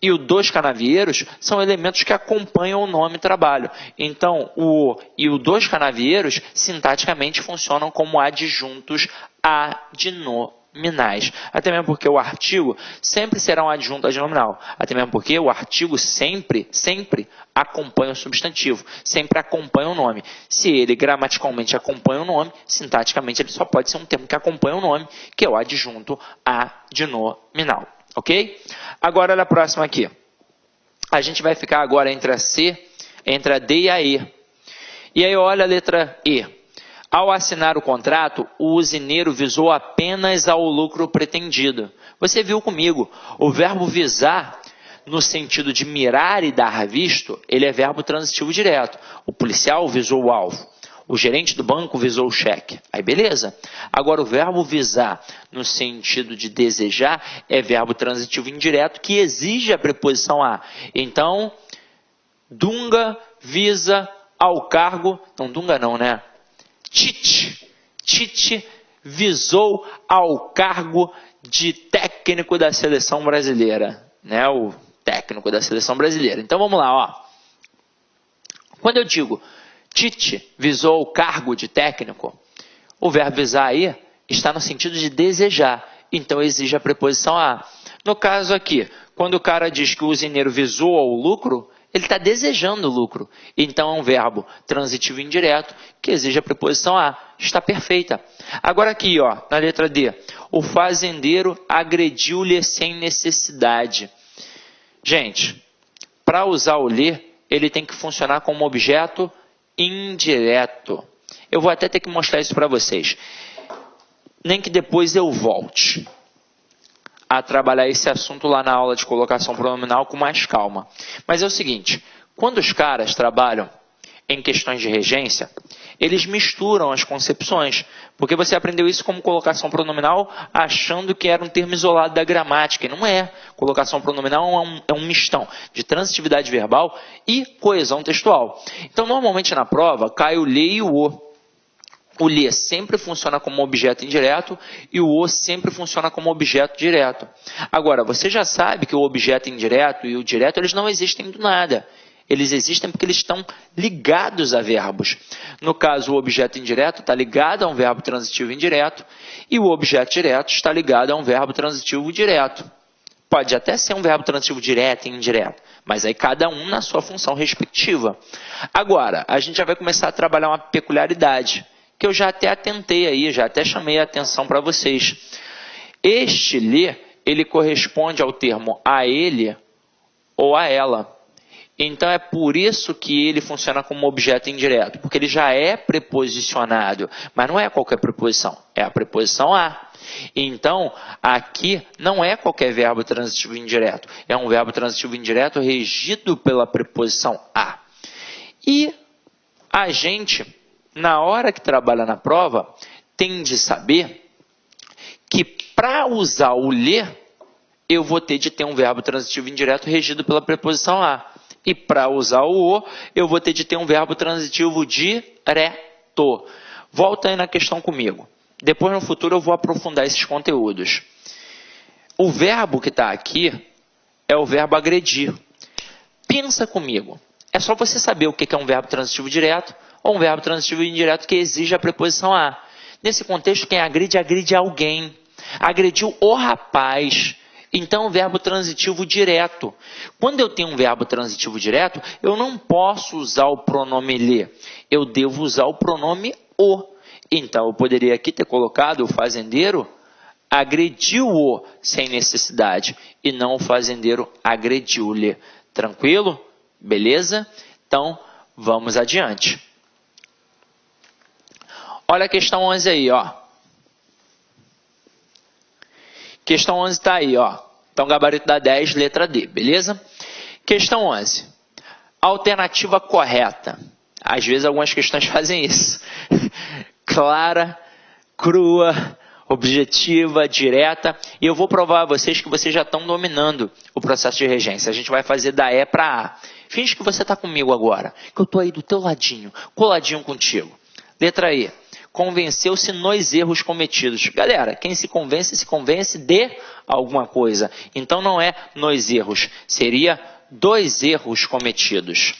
e o dos canavieiros são elementos que acompanham o nome trabalho. Então, o e o dos canavieiros, sintaticamente, funcionam como adjuntos adnominais. Até mesmo porque o artigo sempre será um adjunto adnominal. Até mesmo porque o artigo sempre acompanha o substantivo, sempre acompanha o nome. Se ele gramaticalmente acompanha o nome, sintaticamente ele só pode ser um termo que acompanha o nome, que é o adjunto adnominal. Ok? Agora, olha a próxima aqui. A gente vai ficar agora entre a C, entre a D e a E. E aí, olha a letra E. Ao assinar o contrato, o usineiro visou apenas ao lucro pretendido. Você viu comigo, o verbo visar, no sentido de mirar e dar visto, ele é verbo transitivo direto. O policial visou o alvo. O gerente do banco visou o cheque. Aí beleza. Agora o verbo visar no sentido de desejar é verbo transitivo indireto que exige a preposição a. Então, Dunga visa ao cargo... Não, Dunga não, né? Tite visou ao cargo de técnico da seleção brasileira. Né? O técnico da seleção brasileira. Então vamos lá, ó. Quando eu digo Tite visou o cargo de técnico, o verbo visar aí está no sentido de desejar, então exige a preposição a. No caso aqui, quando o cara diz que o usineiro visou o lucro, ele está desejando o lucro, então é um verbo transitivo indireto que exige a preposição a. Está perfeita. Agora aqui, ó, na letra D, o fazendeiro agrediu-lhe sem necessidade. Gente, para usar o lhe, ele tem que funcionar como objeto indireto. Eu vou até ter que mostrar isso para vocês. Nem que depois eu volte a trabalhar esse assunto lá na aula de colocação pronominal com mais calma. Mas é o seguinte, quando os caras trabalham em questões de regência, eles misturam as concepções, porque você aprendeu isso como colocação pronominal achando que era um termo isolado da gramática, e não é. Colocação pronominal é um mistão de transitividade verbal e coesão textual. Então, normalmente na prova, cai o lhe e o o. O lhe sempre funciona como objeto indireto e o o sempre funciona como objeto direto. Agora, você já sabe que o objeto indireto e o direto, eles não existem do nada. Eles existem porque eles estão ligados a verbos. No caso, o objeto indireto está ligado a um verbo transitivo indireto e o objeto direto está ligado a um verbo transitivo direto. Pode até ser um verbo transitivo direto e indireto, mas aí cada um na sua função respectiva. Agora, a gente já vai começar a trabalhar uma peculiaridade, que eu já até atentei aí, já até chamei a atenção para vocês. Este lhe, ele corresponde ao termo a ele ou a ela. Então, é por isso que ele funciona como objeto indireto, porque ele já é preposicionado, mas não é qualquer preposição, é a preposição a. Então, aqui não é qualquer verbo transitivo indireto. É um verbo transitivo indireto regido pela preposição a. E a gente, na hora que trabalha na prova, tem de saber que para usar o ler, eu vou ter de ter um verbo transitivo indireto regido pela preposição a. E para usar o, eu vou ter de ter um verbo transitivo direto. Volta aí na questão comigo. Depois, no futuro, eu vou aprofundar esses conteúdos. O verbo que está aqui é o verbo agredir. Pensa comigo. É só você saber o que é um verbo transitivo direto ou um verbo transitivo indireto que exige a preposição a. Nesse contexto, quem agride, agride alguém. Agrediu o rapaz. Então, o verbo transitivo direto. Quando eu tenho um verbo transitivo direto, eu não posso usar o pronome lhe. Eu devo usar o pronome o. Então, eu poderia aqui ter colocado o fazendeiro agrediu-o sem necessidade. E não o fazendeiro agrediu-lhe. Tranquilo? Beleza? Então, vamos adiante. Olha a questão 11 aí, ó. Questão 11 está aí, ó. Então, gabarito da 10, letra D, beleza? Questão 11. Alternativa correta. Às vezes, algumas questões fazem isso. Clara, crua, objetiva, direta. E eu vou provar a vocês que vocês já estão dominando o processo de regência. A gente vai fazer da E para A. Finge que você está comigo agora. Que eu estou aí do teu ladinho, coladinho contigo. Letra E. Convenceu-se nos erros cometidos. Galera, quem se convence de alguma coisa. Então, não é nos erros. Seria dos erros cometidos.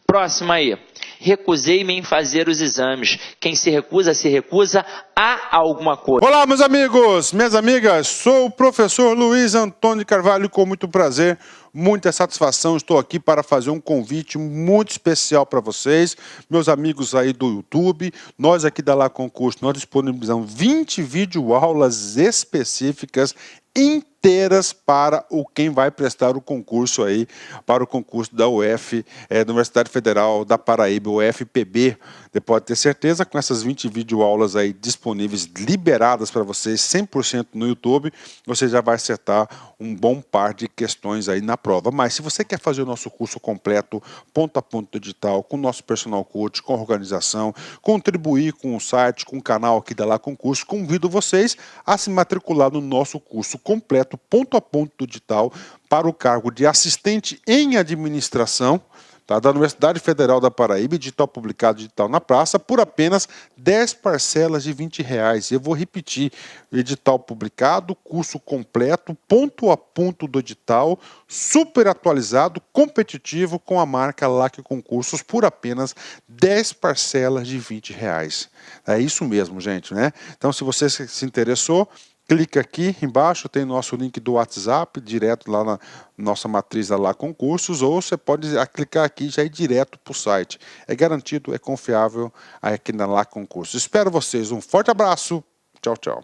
Próxima aí. Recusei-me em fazer os exames. Quem se recusa a alguma coisa. Olá, meus amigos, minhas amigas. Sou o professor Luiz Antônio de Carvalho, com muito prazer, muita satisfação. Estou aqui para fazer um convite muito especial para vocês, meus amigos aí do YouTube. Nós aqui da Lá Concurso, nós disponibilizamos 20 videoaulas específicas inteiras para quem vai prestar o concurso aí, para o concurso da UF, da Universidade Federal da Paraíba, UFPB. Você pode ter certeza, com essas 20 videoaulas aí disponíveis, liberadas para vocês, 100% no YouTube, você já vai acertar um bom par de questões aí na prova. Mas se você quer fazer o nosso curso completo, ponto a ponto digital, com o nosso personal coach, com organização, contribuir com o site, com o canal aqui da Lá Concurso, convido vocês a se matricular no nosso curso completo, ponto a ponto digital, para o cargo de assistente em administração, tá, da Universidade Federal da Paraíba, edital publicado, edital na praça, por apenas 10 parcelas de R$20. Eu vou repetir: edital publicado, curso completo, ponto a ponto do edital, super atualizado, competitivo, com a marca LAC Concursos, por apenas 10 parcelas de R$20. É isso mesmo, gente, né? Então, se você se interessou, clica aqui embaixo, tem nosso link do WhatsApp, direto lá na nossa matriz da Lá Concursos, ou você pode clicar aqui e já ir direto para o site. É garantido, é confiável aqui na Lá Concursos. Espero vocês, um forte abraço, tchau, tchau.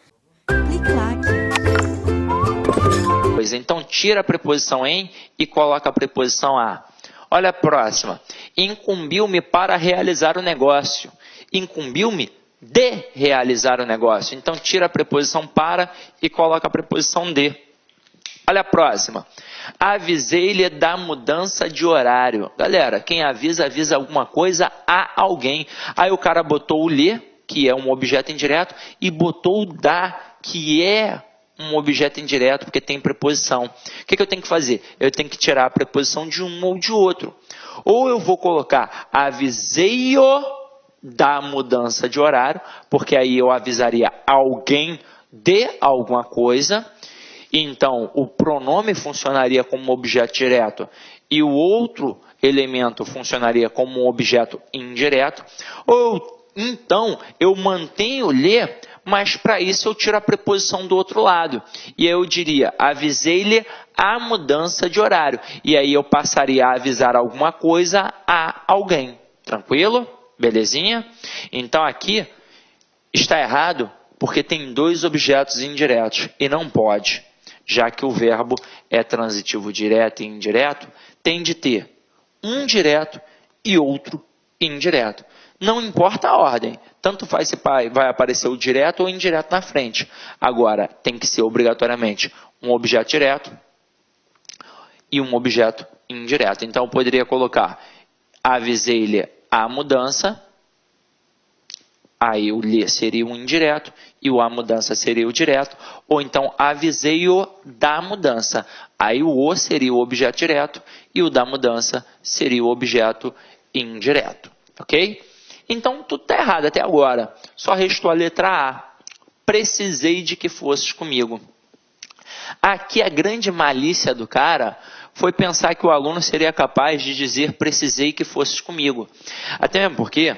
Então, tira a preposição em e coloca a preposição a. Olha a próxima. Incumbiu-me para realizar o negócio. Incumbiu-me de realizar o negócio. Então, tira a preposição para e coloca a preposição de. Olha a próxima. Avisei-lhe da mudança de horário. Galera, quem avisa, avisa alguma coisa a alguém. Aí o cara botou o lhe, que é um objeto indireto, e botou o da, que é um objeto indireto, porque tem preposição. O que eu tenho que fazer? Eu tenho que tirar a preposição de um ou de outro. Ou eu vou colocar avisei-o da mudança de horário, porque aí eu avisaria alguém de alguma coisa. Então, o pronome funcionaria como objeto direto e o outro elemento funcionaria como um objeto indireto. Ou então, eu mantenho lhe, mas para isso eu tiro a preposição do outro lado. E aí eu diria, avisei-lhe a mudança de horário. E aí eu passaria a avisar alguma coisa a alguém. Tranquilo? Belezinha? Então aqui está errado porque tem dois objetos indiretos e não pode. Já que o verbo é transitivo direto e indireto, tem de ter um direto e outro indireto. Não importa a ordem, tanto faz se vai aparecer o direto ou indireto na frente. Agora, tem que ser obrigatoriamente um objeto direto e um objeto indireto. Então, eu poderia colocar: avisei-lhe a mudança, aí o lhe seria o indireto e o a mudança seria o direto, ou então avisei-o da mudança, aí o seria o objeto direto e o da mudança seria o objeto indireto, ok? Então, tudo está errado até agora. Só restou a letra A. Precisei de que fosses comigo. Aqui a grande malícia do cara foi pensar que o aluno seria capaz de dizer: precisei que fosses comigo. Até mesmo porque,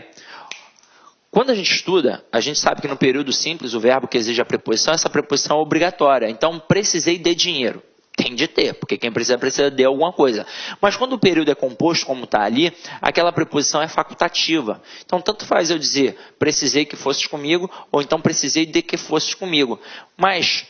quando a gente estuda, a gente sabe que no período simples, o verbo que exige a preposição, essa preposição é obrigatória. Então, precisei de dinheiro. Tem de ter, porque quem precisa de alguma coisa. Mas quando o período é composto, como está ali, aquela preposição é facultativa. Então, tanto faz eu dizer: precisei que fosses comigo, ou então precisei de que fosses comigo. Mas,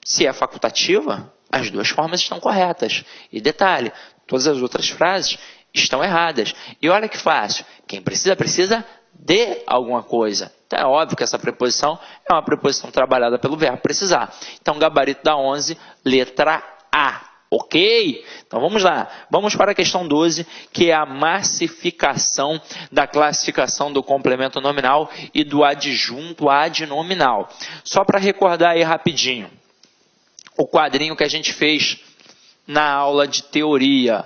se é facultativa, as duas formas estão corretas. E detalhe, todas as outras frases estão erradas. E olha que fácil, quem precisa de alguma coisa. Então, é óbvio que essa preposição é uma preposição trabalhada pelo verbo precisar. Então, gabarito da 11, letra A. Ok? Então, vamos lá. Vamos para a questão 12, que é a massificação da classificação do complemento nominal e do adjunto adnominal. Só para recordar aí rapidinho o quadrinho que a gente fez na aula de teoria,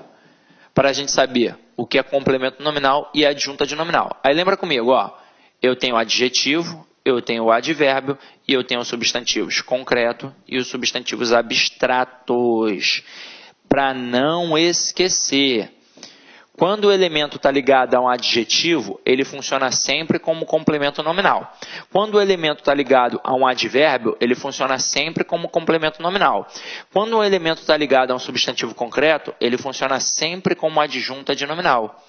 para a gente saber o que é complemento nominal e adjunto adnominal. Aí lembra comigo, ó, eu tenho o adjetivo, eu tenho o advérbio e eu tenho os substantivos concreto e os substantivos abstratos. Para não esquecer, quando o elemento está ligado a um adjetivo, ele funciona sempre como complemento nominal. Quando o elemento está ligado a um advérbio, ele funciona sempre como complemento nominal. Quando o elemento está ligado a um substantivo concreto, ele funciona sempre como adjunto adnominal.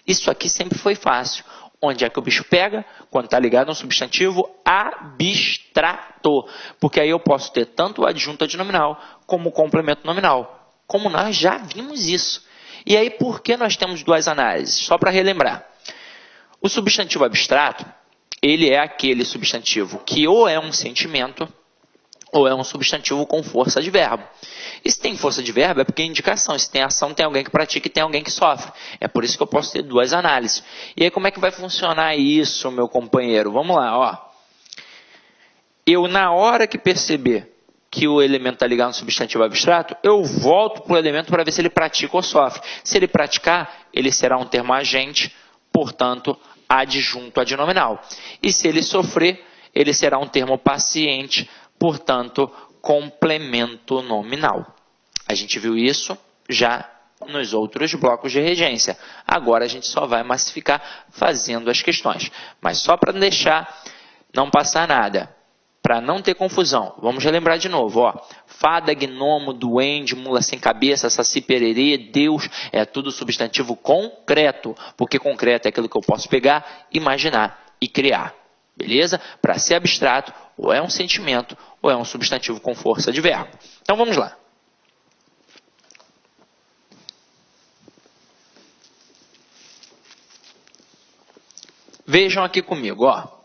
Isso aqui sempre foi fácil. Onde é que o bicho pega? Quando está ligado a um substantivo abstrato. Porque aí eu posso ter tanto o adjunto adnominal como o complemento nominal. Como nós já vimos isso. E aí, por que nós temos duas análises? Só para relembrar. O substantivo abstrato, ele é aquele substantivo que ou é um sentimento ou é um substantivo com força de verbo. E se tem força de verbo é porque é indicação. Se tem ação, tem alguém que pratica e tem alguém que sofre. É por isso que eu posso ter duas análises. E aí, como é que vai funcionar isso, meu companheiro? Vamos lá, ó. Eu, na hora que perceber que o elemento está ligado no substantivo abstrato, eu volto para o elemento para ver se ele pratica ou sofre. Se ele praticar, ele será um termo agente, portanto, adjunto adnominal. E se ele sofrer, ele será um termo paciente, portanto, complemento nominal. A gente viu isso já nos outros blocos de regência. Agora a gente só vai massificar fazendo as questões. Mas só para não passar nada, para não ter confusão, vamos relembrar de novo. Ó. Fada, gnomo, duende, mula sem cabeça, saci, pererê, Deus, é tudo substantivo concreto. Porque concreto é aquilo que eu posso pegar, imaginar e criar. Beleza? Para ser abstrato, ou é um sentimento, ou é um substantivo com força de verbo. Então vamos lá. Vejam aqui comigo, ó.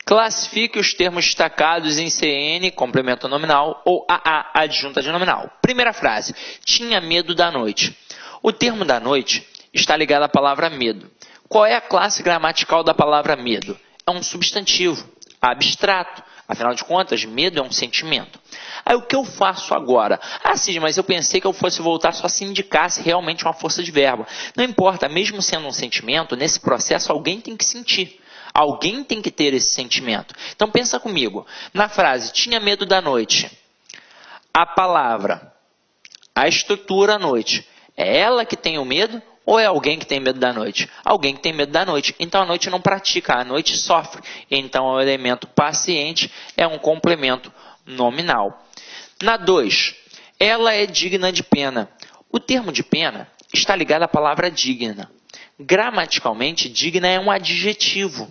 Classifique os termos destacados em CN, complemento nominal, ou AA, adjunta de nominal. Primeira frase, tinha medo da noite. O termo da noite está ligado à palavra medo. Qual é a classe gramatical da palavra medo? É um substantivo abstrato. Afinal de contas, medo é um sentimento. Aí o que eu faço agora? Ah, sim, mas eu pensei que eu fosse voltar só se indicasse realmente uma força de verbo. Não importa, mesmo sendo um sentimento, nesse processo alguém tem que sentir. Alguém tem que ter esse sentimento. Então pensa comigo. Na frase, tinha medo da noite. A palavra, a estrutura noite, é ela que tem o medo ou é alguém que tem medo da noite? Alguém que tem medo da noite. Então a noite não pratica, a noite sofre. Então o elemento paciente é um complemento nominal. Na 2, ela é digna de pena. O termo de pena está ligado à palavra digna. Gramaticalmente, digna é um adjetivo.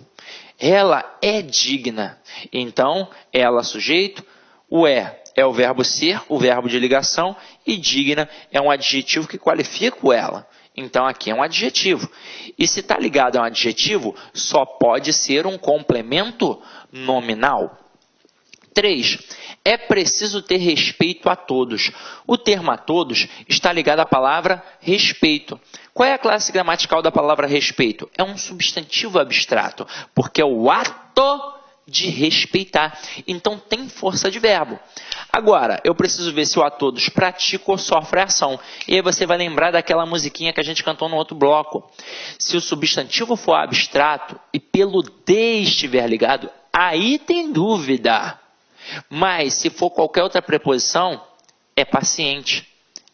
Ela é digna. Então, ela sujeito, o é o verbo ser, o verbo de ligação, e digna é um adjetivo que qualifica o ela. Então, aqui é um adjetivo. E se está ligado a um adjetivo, só pode ser um complemento nominal. 3. É preciso ter respeito a todos. O termo a todos está ligado à palavra respeito. Qual é a classe gramatical da palavra respeito? É um substantivo abstrato, porque é o ato de respeitar. Então, tem força de verbo. Agora, eu preciso ver se o a todos pratica ou sofre a ação. E aí você vai lembrar daquela musiquinha que a gente cantou no outro bloco. Se o substantivo for abstrato e pelo de estiver ligado, aí tem dúvida. Mas, se for qualquer outra preposição, é paciente.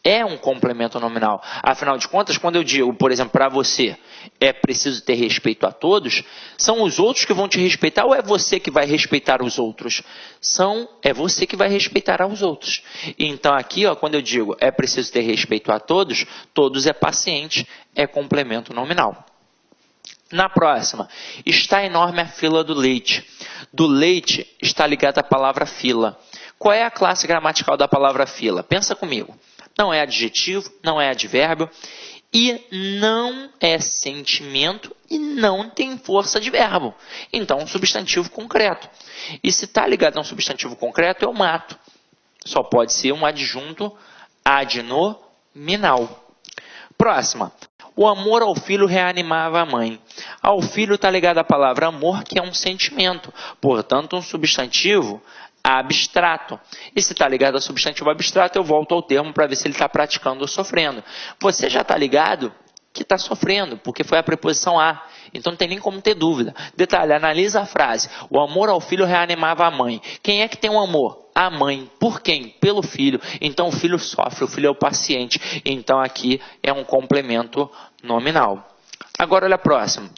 É um complemento nominal. Afinal de contas, quando eu digo, por exemplo, para você, é preciso ter respeito a todos, são os outros que vão te respeitar ou é você que vai respeitar os outros? É você que vai respeitar aos outros. Então aqui, quando eu digo é preciso ter respeito a todos, todos é paciente, é complemento nominal. Na próxima, está enorme a fila do leite. Do leite está ligada a palavra fila. Qual é a classe gramatical da palavra fila? Pensa comigo. Não é adjetivo, não é advérbio e não é sentimento e não tem força de verbo. Então, um substantivo concreto. E se está ligado a um substantivo concreto, é um ato. Só pode ser um adjunto adnominal. Próxima. O amor ao filho reanimava a mãe. Ao filho está ligado à palavra amor, que é um sentimento. Portanto, um substantivo abstrato. E se está ligado a substantivo abstrato, eu volto ao termo para ver se ele está praticando ou sofrendo. Você já está ligado que está sofrendo, porque foi a preposição a. Então não tem nem como ter dúvida. Detalhe, analisa a frase. O amor ao filho reanimava a mãe. Quem é que tem um amor? A mãe. Por quem? Pelo filho. Então o filho sofre, o filho é o paciente. Então aqui é um complemento nominal. Agora olha a próxima.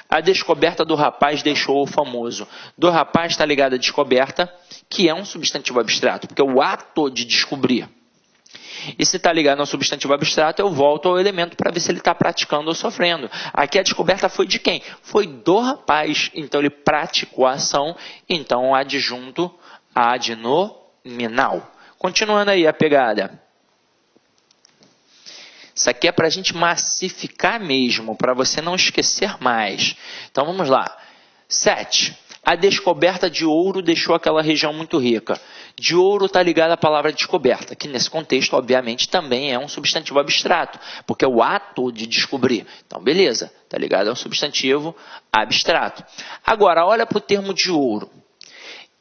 A descoberta do rapaz deixou-o famoso. Do rapaz está ligado à descoberta, que é um substantivo abstrato, porque é o ato de descobrir. E se está ligado ao substantivo abstrato, eu volto ao elemento para ver se ele está praticando ou sofrendo. Aqui a descoberta foi de quem? Foi do rapaz. Então ele praticou a ação, então adjunto adnominal. Continuando aí a pegada. Isso aqui é para a gente massificar mesmo, para você não esquecer mais. Então vamos lá. 7. A descoberta de ouro deixou aquela região muito rica. De ouro está ligado à palavra descoberta, que nesse contexto, obviamente, também é um substantivo abstrato, porque é o ato de descobrir. Então, beleza, está ligado ao substantivo abstrato. Agora, olha para o termo de ouro.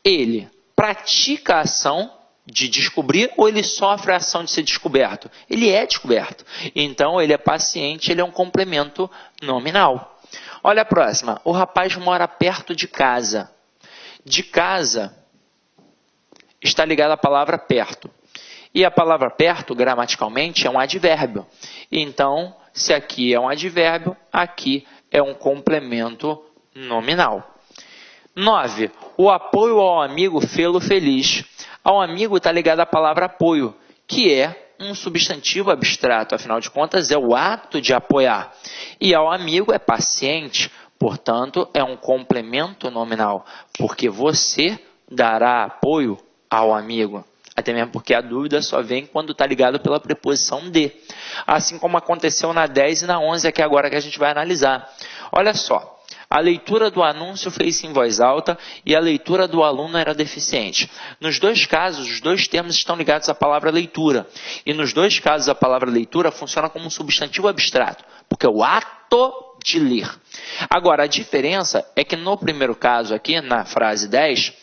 Ele pratica a ação de descobrir ou ele sofre a ação de ser descoberto? Ele é descoberto. Então, ele é paciente, ele é um complemento nominal. Olha a próxima. O rapaz mora perto de casa. De casa está ligada à palavra perto. E a palavra perto, gramaticalmente, é um advérbio. Então, se aqui é um advérbio, aqui é um complemento nominal. 9. O apoio ao amigo fê-lo feliz. Ao amigo está ligado à palavra apoio, que é um substantivo abstrato, afinal de contas é o ato de apoiar. E ao amigo é paciente, portanto é um complemento nominal, porque você dará apoio ao amigo. Até mesmo porque a dúvida só vem quando está ligado pela preposição de. Assim como aconteceu na 10 e na 11, aqui agora que a gente vai analisar. Olha só. A leitura do anúncio fez-se em voz alta e a leitura do aluno era deficiente. Nos dois casos, os dois termos estão ligados à palavra leitura. E nos dois casos, a palavra leitura funciona como um substantivo abstrato, porque é o ato de ler. Agora, a diferença é que no primeiro caso aqui, na frase 10,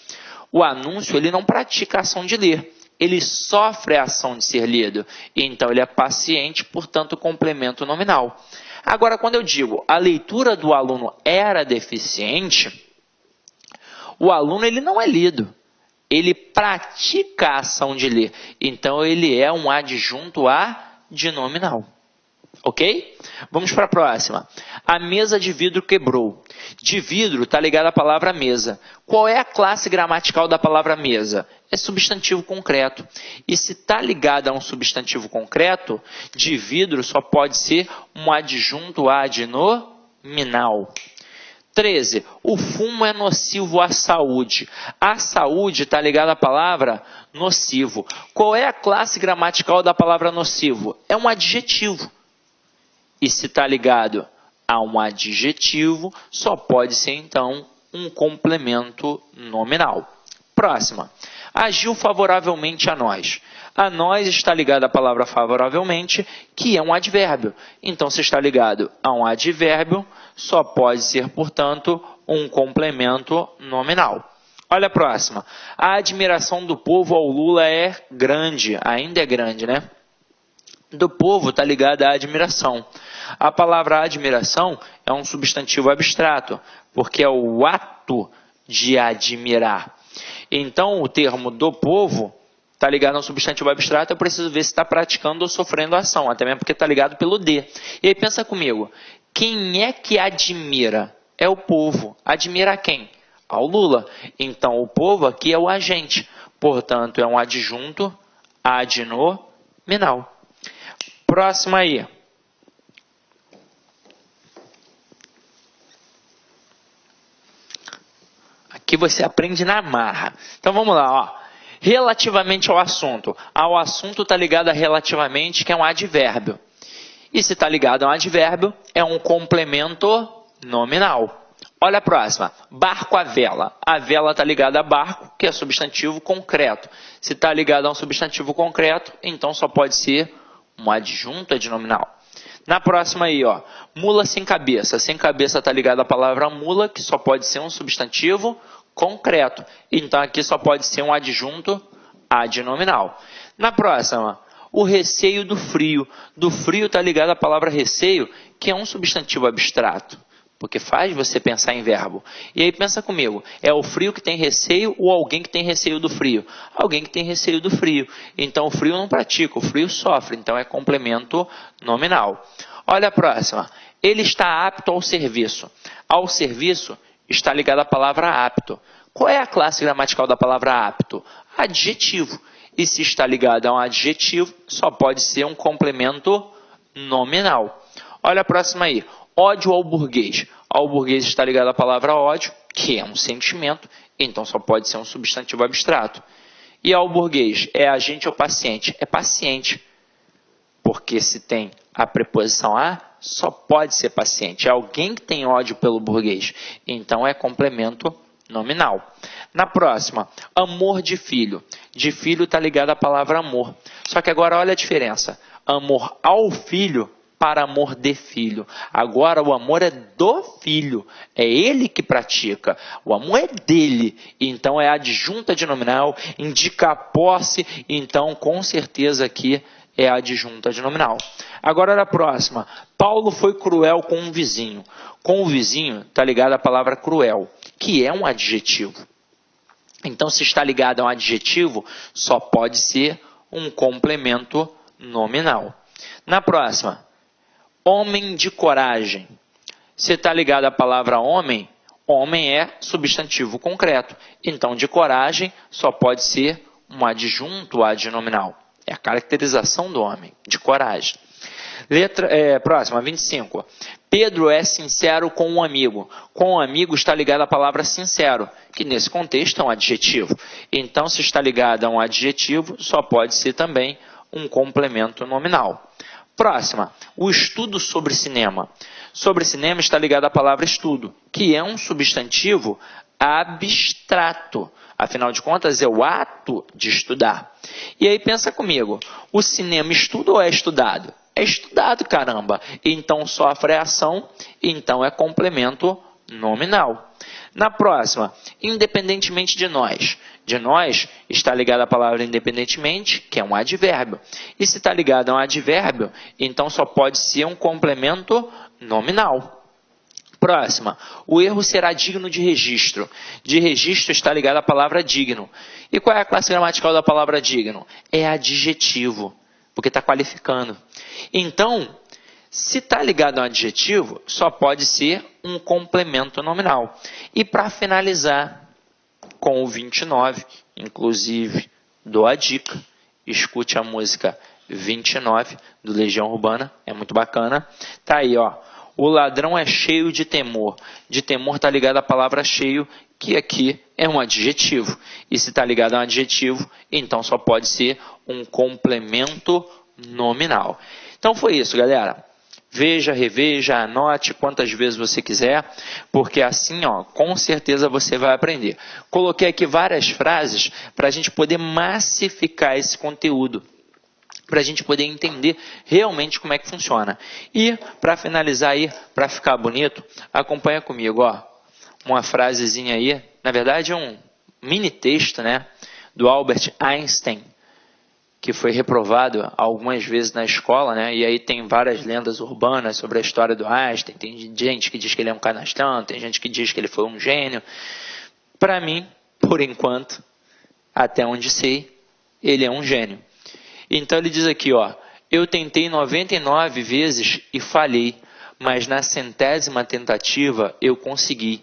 o anúncio ele não pratica a ação de ler. Ele sofre a ação de ser lido. Então, ele é paciente, portanto, complemento nominal. Agora, quando eu digo a leitura do aluno era deficiente, o aluno ele não é lido. Ele pratica a ação de ler. Então, ele é um adjunto adnominal. Ok? Vamos para a próxima. A mesa de vidro quebrou. De vidro está ligada à palavra mesa. Qual é a classe gramatical da palavra mesa? É substantivo concreto. E se está ligada a um substantivo concreto, de vidro só pode ser um adjunto adnominal. 13. O fumo é nocivo à saúde. A saúde está ligada à palavra nocivo. Qual é a classe gramatical da palavra nocivo? É um adjetivo. E se está ligado a um adjetivo, só pode ser, então, um complemento nominal. Próxima. Agiu favoravelmente a nós. A nós está ligado à palavra favoravelmente, que é um advérbio. Então, se está ligado a um advérbio, só pode ser, portanto, um complemento nominal. Olha a próxima. A admiração do povo ao Lula é grande. Ainda é grande, né? Do povo está ligada à admiração. A palavra admiração é um substantivo abstrato, porque é o ato de admirar. Então, o termo do povo está ligado a um substantivo abstrato, eu preciso ver se está praticando ou sofrendo ação, até mesmo porque está ligado pelo de. E aí pensa comigo, quem é que admira? É o povo. Admira quem? Ao Lula. Então, o povo aqui é o agente. Portanto, é um adjunto adnominal. Próximo aí. Aqui você aprende na marra. Então, vamos lá, ó. Relativamente ao assunto. Ao assunto está ligado a relativamente, que é um advérbio. E se está ligado a um advérbio, é um complemento nominal. Olha a próxima. Barco à vela. A vela está ligada a barco, que é substantivo concreto. Se está ligado a um substantivo concreto, então só pode ser um adjunto adnominal. Na próxima aí, ó. Mula sem cabeça. Sem cabeça está ligado à palavra mula, que só pode ser um substantivo concreto. Então aqui só pode ser um adjunto adnominal. Na próxima, o receio do frio. Do frio está ligado à palavra receio, que é um substantivo abstrato, porque faz você pensar em verbo. E aí pensa comigo, é o frio que tem receio ou alguém que tem receio do frio? Alguém que tem receio do frio. Então o frio não pratica, o frio sofre, então é complemento nominal. Olha a próxima. Ele está apto ao serviço. Ao serviço está ligado à palavra apto. Qual é a classe gramatical da palavra apto? Adjetivo. E se está ligado a um adjetivo, só pode ser um complemento nominal. Olha a próxima aí. Ódio ao burguês. Ao burguês está ligado à palavra ódio, que é um sentimento, então só pode ser um substantivo abstrato. E ao burguês, é agente ou paciente? É paciente, porque se tem a preposição a, só pode ser paciente. É alguém que tem ódio pelo burguês, então é complemento nominal. Na próxima, amor de filho. De filho está ligado à palavra amor. Só que agora olha a diferença. Amor ao filho para amor de filho. Agora o amor é do filho. É ele que pratica. O amor é dele. Então é adjunta adnominal, indica a posse. Então com certeza aqui é adjunta adnominal. Agora olha a próxima. Paulo foi cruel com um vizinho. Com o vizinho está ligado à palavra cruel, que é um adjetivo. Então se está ligado a um adjetivo, só pode ser um complemento nominal. Na próxima. Homem de coragem. Se está ligado à palavra homem, homem é substantivo concreto. Então, de coragem só pode ser um adjunto adnominal. É a caracterização do homem, de coragem. Próxima, 25. Pedro é sincero com um amigo. Com um amigo está ligado à palavra sincero, que nesse contexto é um adjetivo. Então, se está ligado a um adjetivo, só pode ser também um complemento nominal. Próxima, o estudo sobre cinema. Sobre cinema está ligado à palavra estudo, que é um substantivo abstrato. Afinal de contas, é o ato de estudar. E aí pensa comigo, o cinema estuda ou é estudado? É estudado, caramba. Então sofre a ação, então é complemento nominal. Na próxima, independentemente de nós. De nós está ligado à palavra independentemente, que é um advérbio. E se está ligado a um advérbio, então só pode ser um complemento nominal. Próxima, o erro será digno de registro. De registro está ligado à palavra digno. E qual é a classe gramatical da palavra digno? É adjetivo, porque está qualificando. Então, se está ligado a um adjetivo, só pode ser um complemento nominal. E para finalizar, com o 29, inclusive, dou a dica, escute a música 29 do Legião Urbana, é muito bacana. Tá aí, ó. O ladrão é cheio de temor. De temor está ligado à palavra cheio, que aqui é um adjetivo. E se está ligado a um adjetivo, então só pode ser um complemento nominal. Então foi isso, galera. Veja, reveja, anote quantas vezes você quiser, porque assim, com certeza você vai aprender. Coloquei aqui várias frases para a gente poder massificar esse conteúdo, para a gente poder entender realmente como é que funciona. E, para finalizar aí, para ficar bonito, acompanha comigo, uma frasezinha aí, na verdade é um mini texto, né, do Albert Einstein, que foi reprovado algumas vezes na escola, né? E aí tem várias lendas urbanas sobre a história do Einstein. Tem gente que diz que ele é um canastrão, tem gente que diz que ele foi um gênio. Para mim, por enquanto, até onde sei, ele é um gênio. Então ele diz aqui, eu tentei 99 vezes e falhei, mas na 100ª tentativa eu consegui.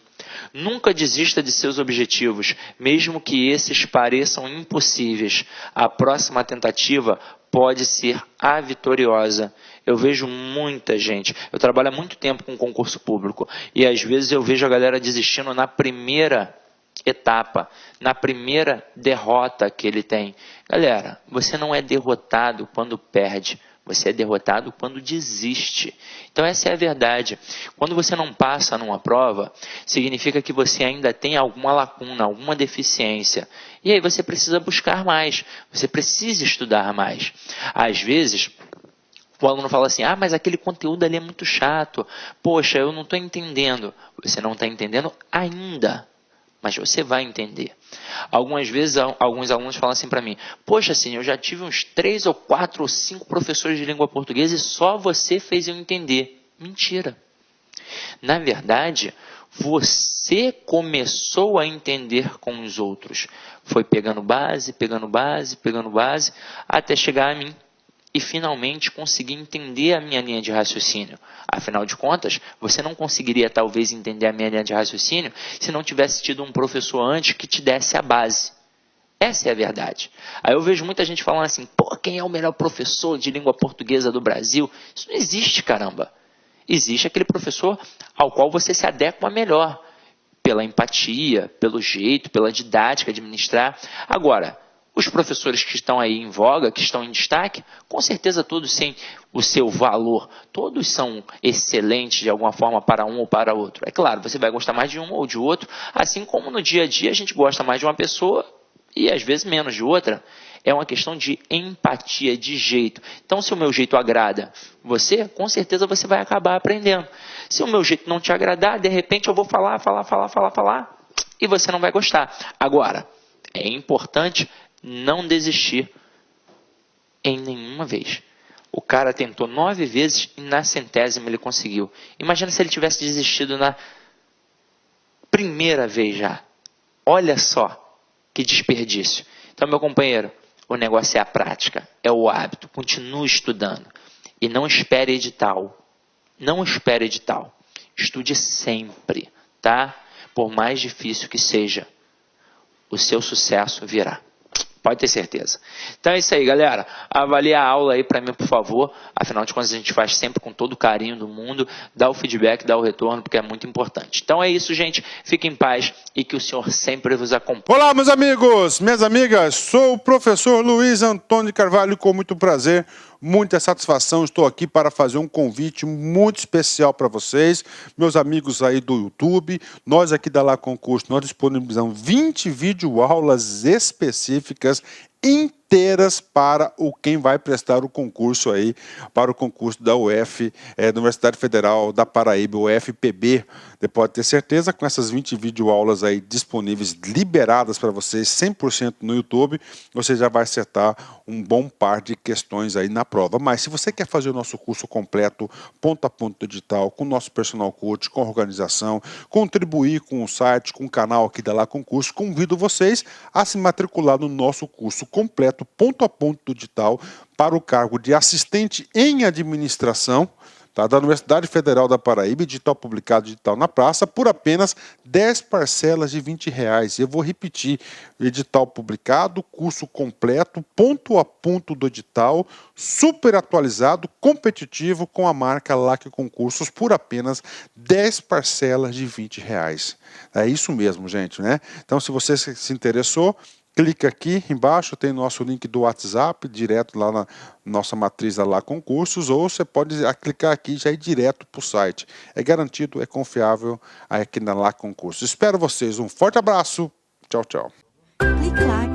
Nunca desista de seus objetivos, mesmo que esses pareçam impossíveis. A próxima tentativa pode ser a vitoriosa. Eu vejo muita gente, eu trabalho há muito tempo com concurso público, e às vezes eu vejo a galera desistindo na primeira etapa, na primeira derrota que ele tem. Galera, você não é derrotado quando perde. Você é derrotado quando desiste. Então essa é a verdade. Quando você não passa numa prova, significa que você ainda tem alguma lacuna, alguma deficiência. E aí você precisa buscar mais. Você precisa estudar mais. Às vezes, o aluno fala assim, mas aquele conteúdo ali é muito chato. Poxa, eu não estou entendendo. Você não está entendendo ainda. Mas você vai entender. Algumas vezes, alguns alunos falam assim para mim, poxa, assim, eu já tive uns 3 ou 4 ou 5 professores de língua portuguesa e só você fez eu entender. Mentira. Na verdade, você começou a entender com os outros. Foi pegando base, até chegar a mim. E finalmente conseguir entender a minha linha de raciocínio. Afinal de contas, você não conseguiria talvez entender a minha linha de raciocínio se não tivesse tido um professor antes que te desse a base. Essa é a verdade. Aí eu vejo muita gente falando assim, quem é o melhor professor de língua portuguesa do Brasil? Isso não existe, caramba. Existe aquele professor ao qual você se adequa melhor, pela empatia, pelo jeito, pela didática de ministrar. Agora, os professores que estão aí em voga, que estão em destaque, com certeza todos têm o seu valor. Todos são excelentes de alguma forma para um ou para outro. É claro, você vai gostar mais de um ou de outro, assim como no dia a dia a gente gosta mais de uma pessoa e às vezes menos de outra. É uma questão de empatia, de jeito. Então, se o meu jeito agrada você, com certeza você vai acabar aprendendo. Se o meu jeito não te agradar, de repente eu vou falar, e você não vai gostar. Agora, é importante não desistir em nenhuma vez. O cara tentou 9 vezes e na 100ª ele conseguiu. Imagina se ele tivesse desistido na primeira vez já. Olha só que desperdício. Então, meu companheiro, o negócio é a prática, é o hábito. Continue estudando e não espere edital. Não espere edital. Estude sempre, tá? Por mais difícil que seja, o seu sucesso virá. Pode ter certeza. Então é isso aí, galera. Avalie a aula aí para mim, por favor. Afinal de contas, a gente faz sempre com todo o carinho do mundo. Dá o feedback, dá o retorno, porque é muito importante. Então é isso, gente. Fiquem em paz e que o Senhor sempre vos acompanhe. Olá, meus amigos, minhas amigas. Sou o professor Luiz Antônio de Carvalho, com muito prazer, muita satisfação. Estou aqui para fazer um convite muito especial para vocês, meus amigos aí do YouTube. Nós aqui da Lá Concurso, nós disponibilizamos 20 videoaulas específicas inteiras para quem vai prestar o concurso aí, para o concurso da UF, da Universidade Federal da Paraíba, UFPB. Você pode ter certeza, com essas 20 videoaulas aí disponíveis, liberadas para vocês, 100% no YouTube, você já vai acertar um bom par de questões aí na prova. Mas se você quer fazer o nosso curso completo, ponto a ponto digital, com o nosso personal coach, com organização, contribuir com o site, com o canal aqui da Lá Concurso, convido vocês a se matricular no nosso curso completo, ponto a ponto digital, para o cargo de assistente em administração, tá, da Universidade Federal da Paraíba, edital publicado, digital na praça, por apenas 10 parcelas de R$20. Eu vou repetir, edital publicado, curso completo, ponto a ponto do edital, super atualizado, competitivo, com a marca LAC Concursos, por apenas 10 parcelas de R$20. É isso mesmo, gente, né? Então, se você se interessou, clica aqui embaixo, tem nosso link do WhatsApp, direto lá na nossa matriz da Lá Concursos, ou você pode clicar aqui e já ir direto para o site. É garantido, é confiável aqui na Lá Concursos. Espero vocês, um forte abraço, tchau, tchau. Clique lá